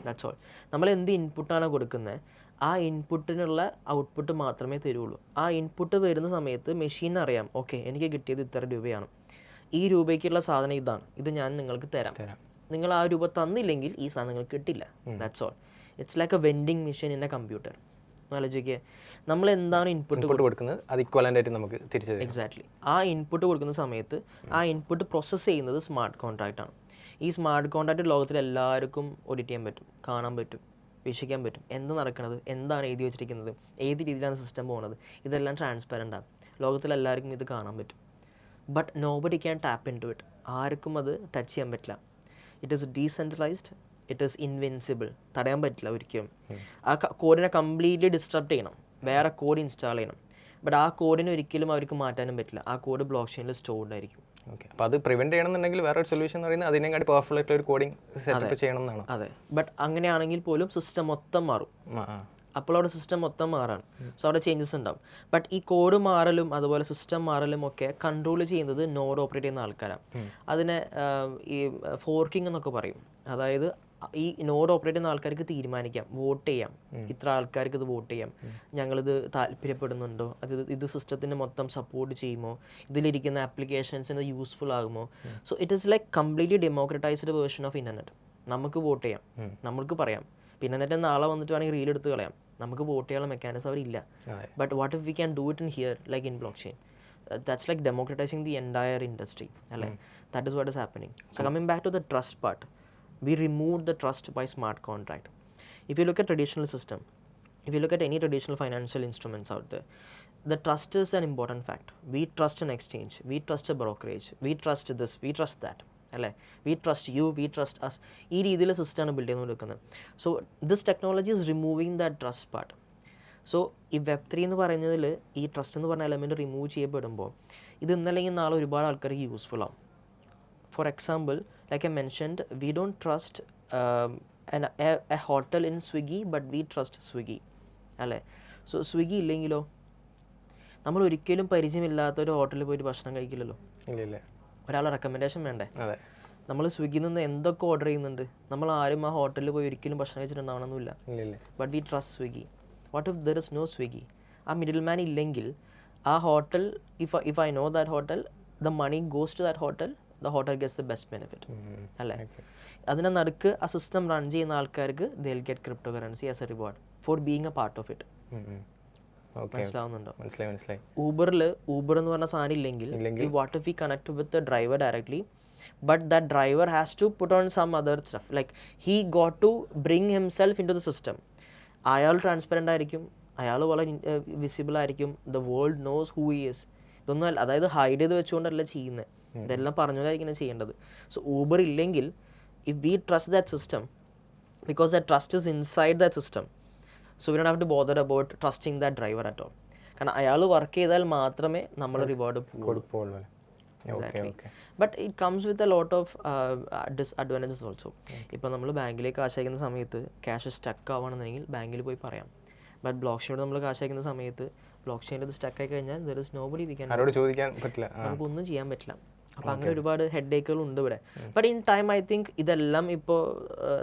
That's all. നമ്മൾ എന്ത് ഇൻപുട്ടാണോ കൊടുക്കുന്നത് ആ ഇൻപുട്ടിനുള്ള ഔട്ട്പുട്ട് മാത്രമേ തരുള്ളൂ. ആ ഇൻപുട്ട് വരുന്ന സമയത്ത് മെഷീൻ അറിയാം, ഓക്കെ എനിക്ക് കിട്ടിയത് ഇത്ര രൂപയാണ്, ഈ രൂപയ്ക്കുള്ള സാധനം ഇതാണ്, ഇത് ഞാൻ നിങ്ങൾക്ക് തരാം. നിങ്ങൾ ആ രൂപ തന്നില്ലെങ്കിൽ ഈ സാധനങ്ങൾ കിട്ടില്ല. That's all. It's like A vending machine in A computer. ആലോചിക്കുക, നമ്മൾ എന്താണ് ഇൻപുട്ട് കൊടുക്കുന്നത് അത് ഇക്വലൻ്റ് ആയിട്ട് നമുക്ക് തിരിച്ചു തരും. എക്സാക്ട്ലി. ആ ഇൻപുട്ട് കൊടുക്കുന്ന സമയത്ത് ആ ഇൻപുട്ട് പ്രോസസ്സ് ചെയ്യുന്നത് സ്മാർട്ട് കോൺട്രാക്റ്റ് ആണ്. ഈ സ്മാർട്ട് കോൺട്രാക്റ്റ് ലോകത്തിൽ എല്ലാവർക്കും ഓഡിറ്റ് ചെയ്യാൻ പറ്റും, കാണാൻ പറ്റും, വീക്ഷിക്കാൻ പറ്റും. എന്താ നടക്കുന്നത്, എന്താണ് എഴുതി വെച്ചിരിക്കുന്നത്, ഏത് രീതിയിലാണ് സിസ്റ്റം പോകുന്നത്, ഇതെല്ലാം ട്രാൻസ്പെറൻ്റ് ആണ്. ലോകത്തിലെല്ലാവർക്കും ഇത് കാണാൻ പറ്റും. But nobody can tap into it. ആർക്കും അത് ടച്ച് ചെയ്യാൻ പറ്റില്ല. It is decentralised, it is invincible, തടയാൻ പറ്റില്ല ഒരിക്കലും. ആ കോഡിനെ കംപ്ലീറ്റ്ലി ഡിസ്ട്രപ്റ്റ് ചെയ്യണം, വേറെ കോഡ് ഇൻസ്റ്റാൾ ചെയ്യണം. ബട്ട് ആ കോഡിനെ ഒരിക്കലും അവർക്ക് മാറ്റാനും പറ്റില്ല. ആ കോഡ് ബ്ലോക്ക് ചെയിനിൽ സ്റ്റോർഡ് ആയിരിക്കും. ഓക്കെ, അപ്പോൾ അത് പ്രിവെൻറ്റ് ചെയ്യണമെന്നുണ്ടെങ്കിൽ വേറൊരു സൊല്യൂഷൻ എന്ന് പറയുന്നത് അതിനെക്കാട്ടി പവർഫുൾ ആയിട്ടുള്ള ഒരു കോഡിങ് സെറ്റപ്പ് ചെയ്യണം എന്നാണ്. അതെ, ബട്ട് അങ്ങനെയാണെങ്കിൽ പോലും സിസ്റ്റം മൊത്തം മാറും. അപ്പോൾ അവിടെ സിസ്റ്റം മൊത്തം മാറാണ്. സോ അവിടെ ചേഞ്ചസ് ഉണ്ടാവും. ബട്ട് ഈ കോഡ് മാറലും അതുപോലെ സിസ്റ്റം മാറലും ഒക്കെ കൺട്രോൾ ചെയ്യുന്നത് നോഡ് ഓപ്പറേറ്റ് ചെയ്യുന്ന ആൾക്കാരാണ്. അതിനെ ഈ ഫോർക്കിംഗ് എന്നൊക്കെ പറയും. അതായത് ഈ നോഡ് ഓപ്പറേറ്റ് ചെയ്യുന്ന ആൾക്കാർക്ക് തീരുമാനിക്കാം, വോട്ട് ചെയ്യാം, ഇത്ര ആൾക്കാർക്ക് ഇത് വോട്ട് ചെയ്യാം, ഞങ്ങളിത് താല്പര്യപ്പെടുന്നുണ്ടോ, ഇത് സിസ്റ്റത്തിന് മൊത്തം സപ്പോർട്ട് ചെയ്യുമോ, ഇതിലിരിക്കുന്ന ആപ്ലിക്കേഷൻസിന് യൂസ്ഫുൾ ആകുമോ. So it is like completely democratised version of internet. നമുക്ക് വോട്ട് ചെയ്യാം, നമുക്ക് പറയാം. പിന്നെ എന്നിട്ട് നാളെ വന്നിട്ട് വേണമെങ്കിൽ റീൽ എടുത്ത് കളയാം. നമുക്ക് വോട്ട് ചെയ്യാനുള്ള മെക്കാനിസം അവരില്ല. But what if we can do it in here like in blockchain? That's like democratizing the entire industry. That is what is happening. So coming back to the trust part, we removed the trust by smart contract. If you look at traditional system, if you look at any traditional financial instruments out there, the trust is an important fact. We trust an exchange, we trust a brokerage, we trust this, we trust that. We trust you, we trust us. ഈ രീതിയിലെ സിസ്റ്റമാണ് ബിൽഡ് ചെയ്തുകൊണ്ടിരിക്കുന്നത്. So this technology is removing that trust part. So ഈ Web3 എന്ന് പറയുന്നതിൽ ഈ ട്രസ്റ്റ് എന്ന് പറഞ്ഞ എലമെൻറ്റ് റിമൂവ് ചെയ്യപ്പെടുമ്പോൾ ഇത് ഇന്നല്ലെങ്കിൽ നാളെ ഒരുപാട് ആൾക്കാർക്ക് യൂസ്ഫുൾ ആവും. For example, like I mentioned, we don't trust a hotel in Swiggy, but we trust Swiggy. So Swiggy ഇല്ലെങ്കിലോ? നമ്മൾ ഒരിക്കലും പരിചയമില്ലാത്ത ഒരു ഹോട്ടലിൽ പോയിട്ട് ഭക്ഷണം കഴിക്കില്ലല്ലോ. ഒരാളെ റെക്കമെൻഡേഷൻ വേണ്ടേ? നമ്മൾ സ്വിഗ്ഗിയിൽ നിന്ന് എന്തൊക്കെ ഓർഡർ ചെയ്യുന്നുണ്ട്, നമ്മൾ ആരും ആ ഹോട്ടലിൽ പോയി ഒരിക്കലും ഭക്ഷണം കഴിച്ചിട്ടുണ്ടാവണമെന്നില്ല. But we trust Swiggy. What if there is no Swiggy? ആ മിഡിൽ മാൻ ഇല്ലെങ്കിൽ ആ hotel, if I know that hotel, the money goes to that hotel, the hotel gets the best benefit. അതിനെ നടുക്ക് ആ സിസ്റ്റം റൺ ചെയ്യുന്ന ആൾക്കാർക്ക് they will get cryptocurrency as a reward for being a part of it. മനസ്സിലാവുന്നുണ്ടോ? ഊബർ എന്ന് പറഞ്ഞ സാധനം ഇല്ലെങ്കിൽ what if we connect with the driver directly, but that driver has to put on some other stuff, like he got to bring himself into the system. അയാൾ ട്രാൻസ്പെറൻ്റ് ആയിരിക്കും, അയാൾ വളരെ വിസിബിൾ ആയിരിക്കും, the world knows who he is. ഇതൊന്നും അല്ല, അതായത് ഹൈഡ് ചെയ്ത് വെച്ചുകൊണ്ടല്ല ചെയ്യുന്നത്, ഇതെല്ലാം പറഞ്ഞുകൊണ്ടായിരിക്കണം ചെയ്യേണ്ടത്. സോ ഊബർ ഇല്ലെങ്കിൽ, if we trust that system, because that trust is inside that system, so we don't have to bother about trusting that driver at all. കാരണം അയാൾ വർക്ക് ചെയ്താൽ മാത്രമേ നമ്മൾ റിവാർഡ് കൊടുക്കുള്ളൂ. Exactly. But it comes with a lot of disadvantages also. ഇപ്പോൾ നമ്മൾ ബാങ്കിലേക്ക് കാശ് അയക്കുന്ന സമയത്ത് ക്യാഷ് സ്റ്റക്ക് ആവണമെന്നുണ്ടെങ്കിൽ ബാങ്കിൽ പോയി പറയാം. ബട്ട് ബ്ലോക്ക് ചെയിനോട് നമ്മൾ കാശ് അയക്കുന്ന സമയത്ത് ബ്ലോക്ക് ചെയിനിൽ ഇത് സ്റ്റക്ക് ആയി കഴിഞ്ഞാൽ there is nobody we can ചോദിക്കാൻ പറ്റില്ല, നമുക്കൊന്നും ചെയ്യാൻ പറ്റില്ല. അപ്പോൾ അങ്ങനെ ഒരുപാട് ഹെഡ് ഏക്കുകൾ ഉണ്ട് ഇവിടെ. But in time I think ഇതെല്ലാം ഇപ്പോൾ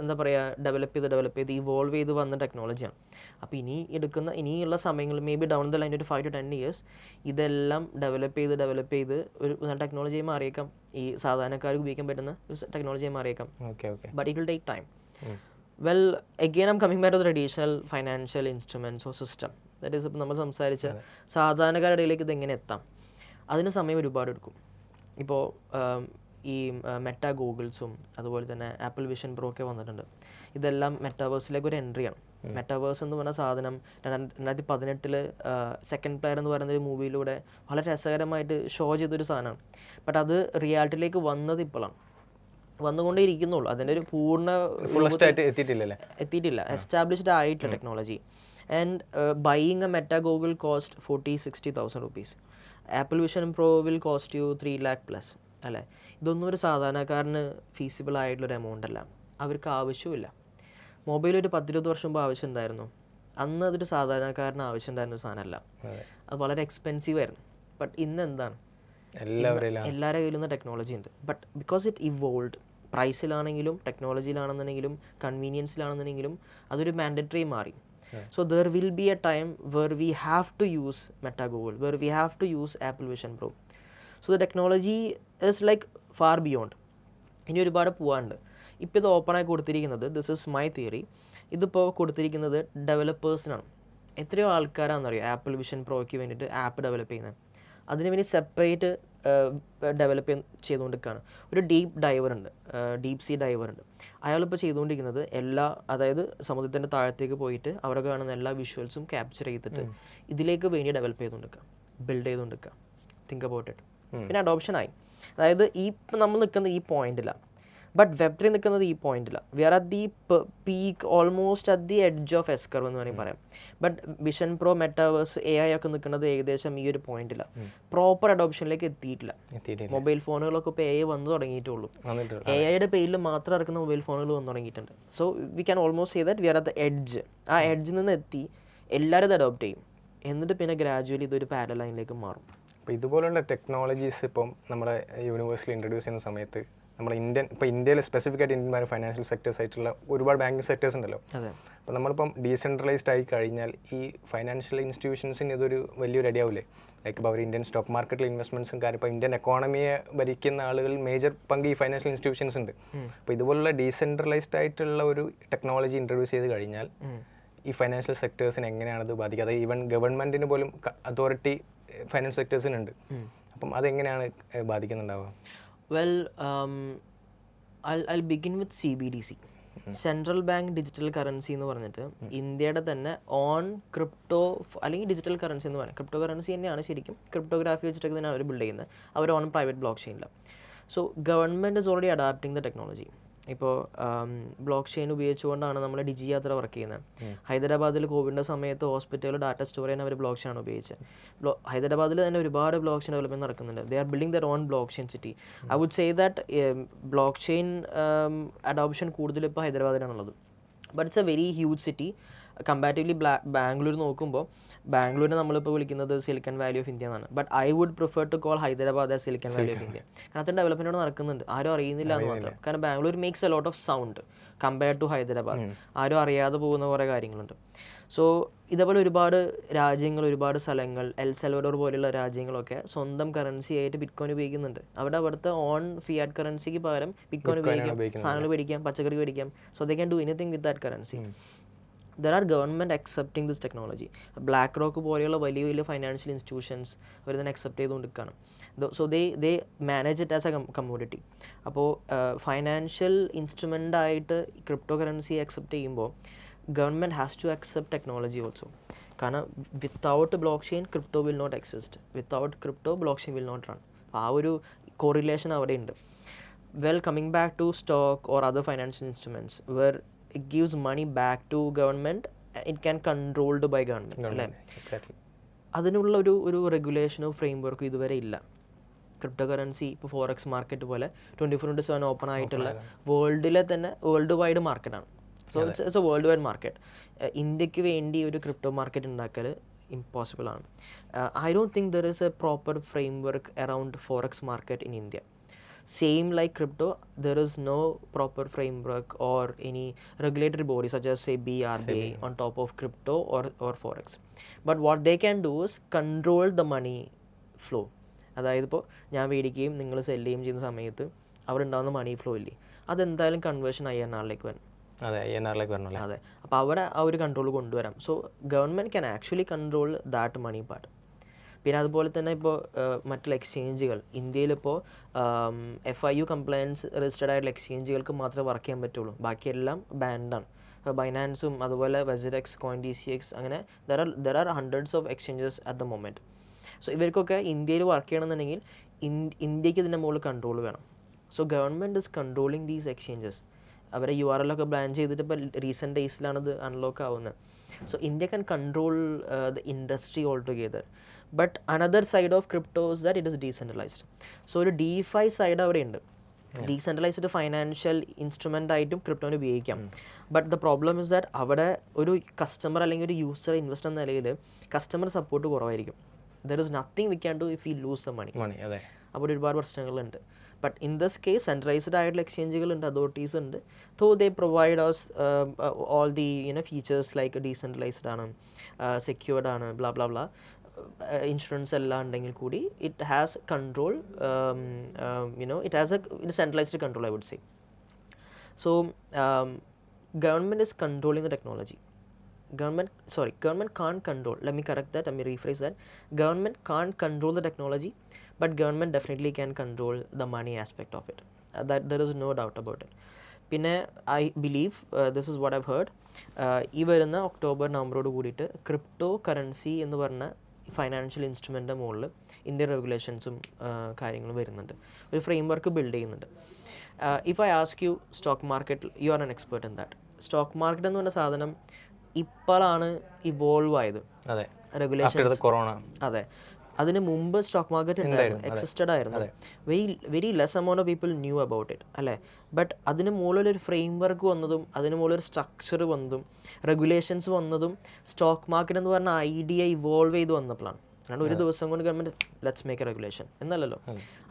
എന്താ പറയുക, ഡെവലപ്പ് ചെയ്ത് ഇവോൾവ് ചെയ്ത് വന്ന ടെക്നോളജിയാണ്. അപ്പോൾ ഇനിയുള്ള സമയങ്ങളിൽ may be down the line ഒരു 5 to 10 years ഇതെല്ലാം ഡെവലപ്പ് ചെയ്ത് ഒരു നല്ല ടെക്നോളജിയായി മാറിയേക്കാം. ഈ സാധാരണക്കാർക്ക് ഉപയോഗിക്കാൻ പറ്റുന്ന ഒരു ടെക്നോളജിയായി മാറിയേക്കാം. But it will take time. Well, again I'm coming back to the traditional financial instruments or system. That is ഇപ്പോൾ നമ്മൾ സംസാരിച്ച സാധാരണക്കാരുടെ ഇടയിലേക്ക് ഇതെങ്ങനെ എത്താം, അതിന് സമയം ഒരുപാട് എടുക്കും. ഇപ്പോൾ ഈ മെറ്റാ ഗൂഗിൾസും അതുപോലെ തന്നെ ആപ്പിൾ വിഷൻ പ്രോ ഒക്കെ വന്നിട്ടുണ്ട്. ഇതെല്ലാം മെറ്റാവേഴ്സിലേക്ക് ഒരു എൻട്രിയാണ്. മെറ്റാവേഴ്സ് എന്ന് പറഞ്ഞ സാധനം 2018 സെക്കൻഡ് പ്ലെയർ എന്ന് പറയുന്ന ഒരു മൂവിയിലൂടെ വളരെ രസകരമായിട്ട് ഷോ ചെയ്തൊരു സാധനമാണ്. ബട്ട് അത് റിയാലിറ്റിയിലേക്ക് വന്നത് ഇപ്പോഴാണ്, വന്നുകൊണ്ടേ ഇരിക്കുന്നുള്ളൂ. അതിൻ്റെ ഒരു പൂർണ്ണ എത്തിയിട്ടില്ല, എസ്റ്റാബ്ലിഷ്ഡ് ആയിട്ടില്ല technology. And buying a Meta Google cost 40,000-60,000 rupees. Apple Vision Pro will cost you 3 lakh plus. ഇതൊന്നും ഒരു സാധാരണക്കാരന് ഫീസിബിൾ ആയിട്ടുള്ളൊരു എമൗണ്ട് അല്ല, അവർക്ക് ആവശ്യമില്ല. മൊബൈൽ ഒരു 10-20 വർഷം മുമ്പ് ആവശ്യം ഉണ്ടായിരുന്നു, അന്ന് അതൊരു സാധാരണക്കാരന് ആവശ്യം ഉണ്ടായിരുന്ന ഒരു സാധനമല്ല, അത് വളരെ എക്സ്പെൻസീവ് ആയിരുന്നു. ബട്ട് ഇന്ന് എന്താണ്, എല്ലാവരുടെ കയ്യിലും ടെക്നോളജി ഉണ്ട്. ബട്ട് ബിക്കോസ് ഇറ്റ് ഇവോൾവ്ഡ്, പ്രൈസിലാണെങ്കിലും ടെക്നോളജിയിലാണെന്നുണ്ടെങ്കിലും കൺവീനിയൻസിലാണെന്നുണ്ടെങ്കിലും അതൊരു മാൻഡറ്ററി മാറി. So there will be a time where we have to use Meta Google, where we have to use Apple Vision Pro. So the technology is like far beyond. ഇനി ഒരുപാട് പോകാനുണ്ട്. ഇപ്പോൾ ഇത് ഓപ്പണായി കൊടുത്തിരിക്കുന്നത്, ദിസ് ഇസ് മൈ തിയറി, ഇതിപ്പോൾ കൊടുത്തിരിക്കുന്നത് ഡെവലപ്പേഴ്സിനാണ്. എത്രയോ ആൾക്കാരാണെന്നറിയോ ആപ്പിൾ വിഷൻ പ്രോയ്ക്ക് വേണ്ടിയിട്ട് ആപ്പ് ഡെവലപ്പ് ചെയ്യുന്നത്. അതിന് വേണ്ടി സെപ്പറേറ്റ് ഡെവലപ്പ് ചെയ്തുകൊണ്ടിരിക്കുകയാണ്. ഒരു ഡീപ് സീ ഡൈവർ ഉണ്ട്. അയാളിപ്പോൾ ചെയ്തുകൊണ്ടിരിക്കുന്നത് അതായത് സമുദ്രത്തിൻ്റെ താഴത്തേക്ക് പോയിട്ട് അവിടെ കാണുന്ന എല്ലാ വിഷ്വൽസും ക്യാപ്ചർ ചെയ്തിട്ട് ഇതിലേക്ക് വേണ്ടി ഡെവലപ്പ് ചെയ്തുകൊണ്ടിരിക്കുക, ബിൽഡ് ചെയ്തുകൊണ്ടിരിക്കുക. Think about it. പിന്നെ അഡോപ്ഷനായി, അതായത് നമ്മൾ നിൽക്കുന്ന ഈ പോയിന്റിലാണ്. ബട്ട് വെബ്3 നിൽക്കുന്നത് ഈ പോയിന്റില്ല. We are at the peak, almost at the edge of S curve എന്ന് വേണമെങ്കിൽ പറയാം. But Vision Pro, metaverse, AI ഒക്കെ നിൽക്കുന്നത് ഏകദേശം ഈ ഒരു പോയിന്റില്ല. പ്രോപ്പർ അഡോപ്ഷനിലേക്ക് എത്തിയിട്ടില്ല. മൊബൈൽ ഫോണുകളൊക്കെ ഇപ്പോൾ AI വന്നു തുടങ്ങിയിട്ടുള്ളൂ. AIയുടെ പേരിൽ മാത്രം ഇറക്കുന്ന മൊബൈൽ ഫോണുകൾ വന്നു തുടങ്ങിയിട്ടുണ്ട്. So we can almost say that we are at the edge. ആ എഡ്ജിൽ നിന്ന് എത്തി എല്ലാവരും ഇത് അഡോപ്റ്റ് ചെയ്യും. എന്നിട്ട് പിന്നെ ഗ്രാജുവലി ഇതൊരു പാരലൽ ലൈനിലേക്ക് മാറും. അപ്പോൾ ഇതുപോലുള്ള ടെക്നോളജീസ് ഇപ്പം നമ്മുടെ യൂണിവേഴ്സിൽ ഇൻട്രൊഡ്യൂസ് ചെയ്യുന്ന സമയത്ത് നമ്മുടെ ഇന്ത്യയിൽ സ്പെസിഫിക് ആയിട്ട് ഇന്ത്യൻ ഫൈനാൻഷ്യൽ സെക്ടേഴ്സ് ആയിട്ടുള്ള ഒരുപാട് ബാങ്കിങ് സെക്ടേഴ്സ് ഉണ്ടല്ലോ. അപ്പോൾ നമ്മളിപ്പം ഡീസെൻട്രലൈസ്ഡ് ആയി കഴിഞ്ഞാൽ ഈ ഫൈനാൻഷ്യൽ ഇൻസ്റ്റിറ്റ്യൂഷൻസിന് ഇതൊരു വലിയൊരു അടിയാവില്ലേ? ലൈക്ക് ഇപ്പോൾ അവർ ഇന്ത്യൻ സ്റ്റോക്ക് മാർക്കറ്റിൽ ഇൻവെസ്റ്റ്മെൻറ്റ്സും കാര്യം ഇപ്പോൾ ഇന്ത്യൻ എക്കോണമിയെ ഭരിക്കുന്ന ആളുകൾ മേജർ പങ്ക് ഈ ഫൈനാൻഷ്യൽ ഇൻസ്റ്റിറ്റ്യൂഷൻസ് ഉണ്ട്. അപ്പോൾ ഇതുപോലുള്ള ഡീസെൻട്രലൈസ്ഡ് ആയിട്ടുള്ള ഒരു ടെക്നോളജി ഇൻട്രൊഡ്യൂസ് ചെയ്ത് കഴിഞ്ഞാൽ ഈ ഫൈനാൻഷ്യൽ സെക്ടേഴ്സിന് എങ്ങനെയാണ് അത് ബാധിക്കുക? അതായത് ഈവൻ ഗവൺമെൻറ്റിന് പോലും അതോറിറ്റി ഫൈനാൻസ് സെക്ടേഴ്സിനുണ്ട്. അപ്പം അതെങ്ങനെയാണ് ബാധിക്കുന്നുണ്ടാവുക? Well, I'll begin with CBDC, central bank digital currency എന്ന് പറഞ്ഞിട്ട് ഇന്ത്യയുടെ തന്നെ ഓൺ ക്രിപ്റ്റോ അല്ലെങ്കിൽ ഡിജിറ്റൽ കറൻസി എന്ന് പറയാം. ക്രിപ്റ്റോ കറൻസി തന്നെയാണ് ശരിക്കും. ക്രിപ്റ്റോഗ്രാഫി വെച്ചിട്ടൊക്കെ തന്നെയാണ് അവർ ബിൽഡ് ചെയ്യുന്നത്. അവർ ഓൺ പ്രൈവറ്റ് ബ്ലോക്ക് ചെയിനില്ല. So government is already adapting the technology. ഇപ്പോൾ ബ്ലോക്ക് ചെയിൻ ഉപയോഗിച്ചുകൊണ്ടാണ് നമ്മൾ ഡിജി യാത്ര വർക്ക് ചെയ്യുന്നത്. ഹൈദരാബാദിൽ കോവിഡിൻ്റെ സമയത്ത് ഹോസ്പിറ്റലിൽ ഡാറ്റ സ്റ്റോർ ചെയ്യാൻ അവർ ബ്ലോക്ക് ചെയിൻ ഉപയോഗിച്ചത്. ഹൈദരാബാദിൽ തന്നെ ഒരുപാട് ബ്ലോക്ക് ചെയിൻ ഡെവലപ്മെൻറ്റ് നടക്കുന്നുണ്ട്. They are building their own blockchain city. I would say that blockchain adoption കൂടുതൽ ഇപ്പോൾ ഹൈദരാബാദിലാണുള്ളത്. But it's a very huge city. Comparatively Bangalore നോക്കുമ്പോൾ ബാംഗ്ലൂരിനെ നമ്മളിപ്പോൾ വിളിക്കുന്നത് സിലിക്കൺ വാലി ഓഫ് ഇന്ത്യ എന്നാണ്. But I would prefer to call Hyderabad as Silicon Valley of India. കാരണം അത്ര ഡെവലപ്മെൻറ്റ് അവിടെ നടക്കുന്നുണ്ട്, ആരും അറിയുന്നില്ല എന്ന് മാത്രം. കാരണം Bangalore makes a lot of sound compared to Hyderabad. ആരും അറിയാതെ പോകുന്ന കുറേ കാര്യങ്ങളുണ്ട്. സോ ഇതേപോലെ ഒരുപാട് രാജ്യങ്ങൾ, ഒരുപാട് സ്ഥലങ്ങൾ, എൽ സൽവഡോർ പോലെയുള്ള രാജ്യങ്ങളൊക്കെ സ്വന്തം കറൻസി ആയിട്ട് ബിറ്റ്കോയിൻ ഉപയോഗിക്കുന്നുണ്ട്. അവിടുത്തെ ഓൺ ഫിയാറ്റ് കറൻസിക്ക് പകരം ബിറ്റ്കോയിൻ ഉപയോഗിക്കാം, സാധനങ്ങൾ മേടിക്കാം, പച്ചക്കറി മേടിക്കാം. So they can do anything with that currency. There are government accepting this technology. BlackRock പോലെയുള്ള വലിയ വലിയ ഫൈനാൻഷ്യൽ ഇൻസ്റ്റിറ്റ്യൂഷൻസ് അവർ തന്നെ അക്സെപ്റ്റ് ചെയ്തുകൊണ്ടിരിക്കുകയാണ്. So they manage it as a commodity. അപ്പോൾ ഫൈനാൻഷ്യൽ ഇൻസ്ട്രുമെൻ്റ് ആയിട്ട് ക്രിപ്റ്റോ കറൻസി അക്സെപ്റ്റ് ചെയ്യുമ്പോൾ government has to accept technology also. കാരണം without block chain crypto will not exist. Without crypto block chain will not run. ആ ഒരു കോറിലേഷൻ അവിടെ ഉണ്ട്. Well, coming back to stock or other financial instruments where it gives money back to government, it can controlled by government അല്ലേ? അതിനുള്ള ഒരു റെഗുലേഷനോ ഫ്രെയിം വർക്കോ ഇതുവരെ ഇല്ല. ക്രിപ്റ്റോ കറൻസി ഇപ്പോൾ ഫോറക്സ് മാർക്കറ്റ് പോലെ 24/7 ഓപ്പൺ ആയിട്ടുള്ള വേൾഡിലെ തന്നെ വേൾഡ് വൈഡ് മാർക്കറ്റാണ്. So it's a world wide market. ഇന്ത്യക്ക് വേണ്ടി ഒരു ക്രിപ്റ്റോ മാർക്കറ്റ് ഉണ്ടാക്കൽ ഇമ്പോസിബിൾ ആണ്. I don't think there is a proper framework around forex market in India. Same like crypto, there is no proper framework or any regulatory body such as say BRBI on top of crypto or forex. But what they can do is control the money flow. അതായത് ഇപ്പോൾ ഞാൻ മേടിക്കുകയും നിങ്ങൾ സെല് ചെയ്യുകയും ചെയ്യുന്ന സമയത്ത് അവിടെ ഉണ്ടാകുന്ന മണി ഫ്ലോ ഇല്ലേ, അതെന്തായാലും കൺവേർഷൻ INR-ലേക്ക് വരണം. അതെ, അപ്പോൾ അവിടെ ആ ഒരു കൺട്രോൾ കൊണ്ടുവരാം. So government can actually control that money part. പിന്നെ അതുപോലെ തന്നെ ഇപ്പോൾ മറ്റുള്ള എക്സ്ചേഞ്ചുകൾ ഇന്ത്യയിലിപ്പോൾ FIU കംപ്ലയൻസ് രജിസ്റ്റേർഡ് ആയിട്ടുള്ള എക്സ്ചേഞ്ചുകൾക്ക് മാത്രമേ വർക്ക് ചെയ്യാൻ പറ്റുള്ളൂ. ബാക്കിയെല്ലാം ബാൻഡാണ്. ബൈനാൻസും അതുപോലെ വെസിഡെക്സ്, CoinDCX, അങ്ങനെ there are hundreds of exchanges at the moment. So ഇവർക്കൊക്കെ ഇന്ത്യയിൽ വർക്ക് ചെയ്യണമെന്നുണ്ടെങ്കിൽ ഇന്ത്യക്ക് ഇതിൻ്റെ മുകളിൽ കൺട്രോൾ വേണം. So government is controlling these exchanges. അവരെ URL ഒക്കെ ബാൻ ചെയ്തിട്ട് ഇപ്പോൾ റീസെൻറ്റ് ഡേയ്സിലാണത് അൺലോക്ക് ആവുന്നത്. So India can control the industry altogether. But another side of crypto is that it is decentralized. So ഒരു DeFi സൈഡ് അവിടെ ഉണ്ട്. ഡീസെൻട്രലൈസ്ഡ് ഫൈനാൻഷ്യൽ ഇൻസ്ട്രുമെൻ്റ് ആയിട്ടും ക്രിപ്റ്റോന് ഉപയോഗിക്കാം. But the problem is that അവിടെ ഒരു കസ്റ്റമർ അല്ലെങ്കിൽ ഒരു യൂസർ ഇൻവെസ്റ്റർ എന്ന നിലയിൽ കസ്റ്റമർ സപ്പോർട്ട് കുറവായിരിക്കും. There is nothing we can do if you lose the money. അപ്പോൾ ഒരുപാട് പ്രശ്നങ്ങളുണ്ട്. But in this case centralized ആയിട്ടുള്ള എക്സ്ചേഞ്ചുകളുണ്ട്, അതോറിറ്റീസ് ഉണ്ട്. So they provide us all the features like decentralized ആണ്, സെക്യൂർഡ് ആണ്, ബ്ലാ ബ്ലാ ബ്ലാ. ഇൻഷുറൻസ് എല്ലാം ഉണ്ടെങ്കിൽ കൂടി it has control, it has a centralized control I would say. So government is controlling the technology. Government can't control, let me correct that, let me rephrase that. Government can't control the technology, but government definitely can control the money aspect of it. That there is no doubt about it. പിന്നെ I believe this is what I've heard, ഈ വരുന്ന ഒക്ടോബർ നവംബറോട് കൂടിയിട്ട് ക്രിപ്റ്റോ കറൻസി എന്ന് പറഞ്ഞ ഫൈനാൻഷ്യൽ ഇൻസ്ട്രുമെൻ്റിൻ്റെ മുകളിൽ ഇന്ത്യൻ റെഗുലേഷൻസും കാര്യങ്ങളും വരുന്നുണ്ട്, ഒരു ഫ്രെയിം വർക്ക് ബിൽഡ് ചെയ്യുന്നുണ്ട്. If I ask you stock market, you are an expert in that. Stock market എന്ന് പറഞ്ഞ സാധനം ഇപ്പോഴാണ് ഇവോൾവ് ആയത്, അതെ, റെഗുലേഷൻസ്. കൊറോണ. അതെ, അതിന് മുമ്പ് സ്റ്റോക്ക് മാർക്കറ്റ് ഉണ്ടായിരുന്നു, എക്സിസ്റ്റഡ് ആയിരുന്നു. Very less amount of people new about it, അല്ലേ? ബട്ട് അതിന് മുകളിലൊരു ഫ്രെയിം വർക്ക് വന്നതും അതിന് മുകളിലൊരു സ്ട്രക്ചർ വന്നതും റെഗുലേഷൻസ് വന്നതും സ്റ്റോക്ക് മാർക്കറ്റ് എന്ന് പറഞ്ഞ ഐഡിയ ഇവോൾവ് ചെയ്ത് വന്നപ്പോഴാണ്. അല്ലാണ്ട് ഒരു ദിവസം കൊണ്ട് government let's make a regulation എന്നല്ലല്ലോ.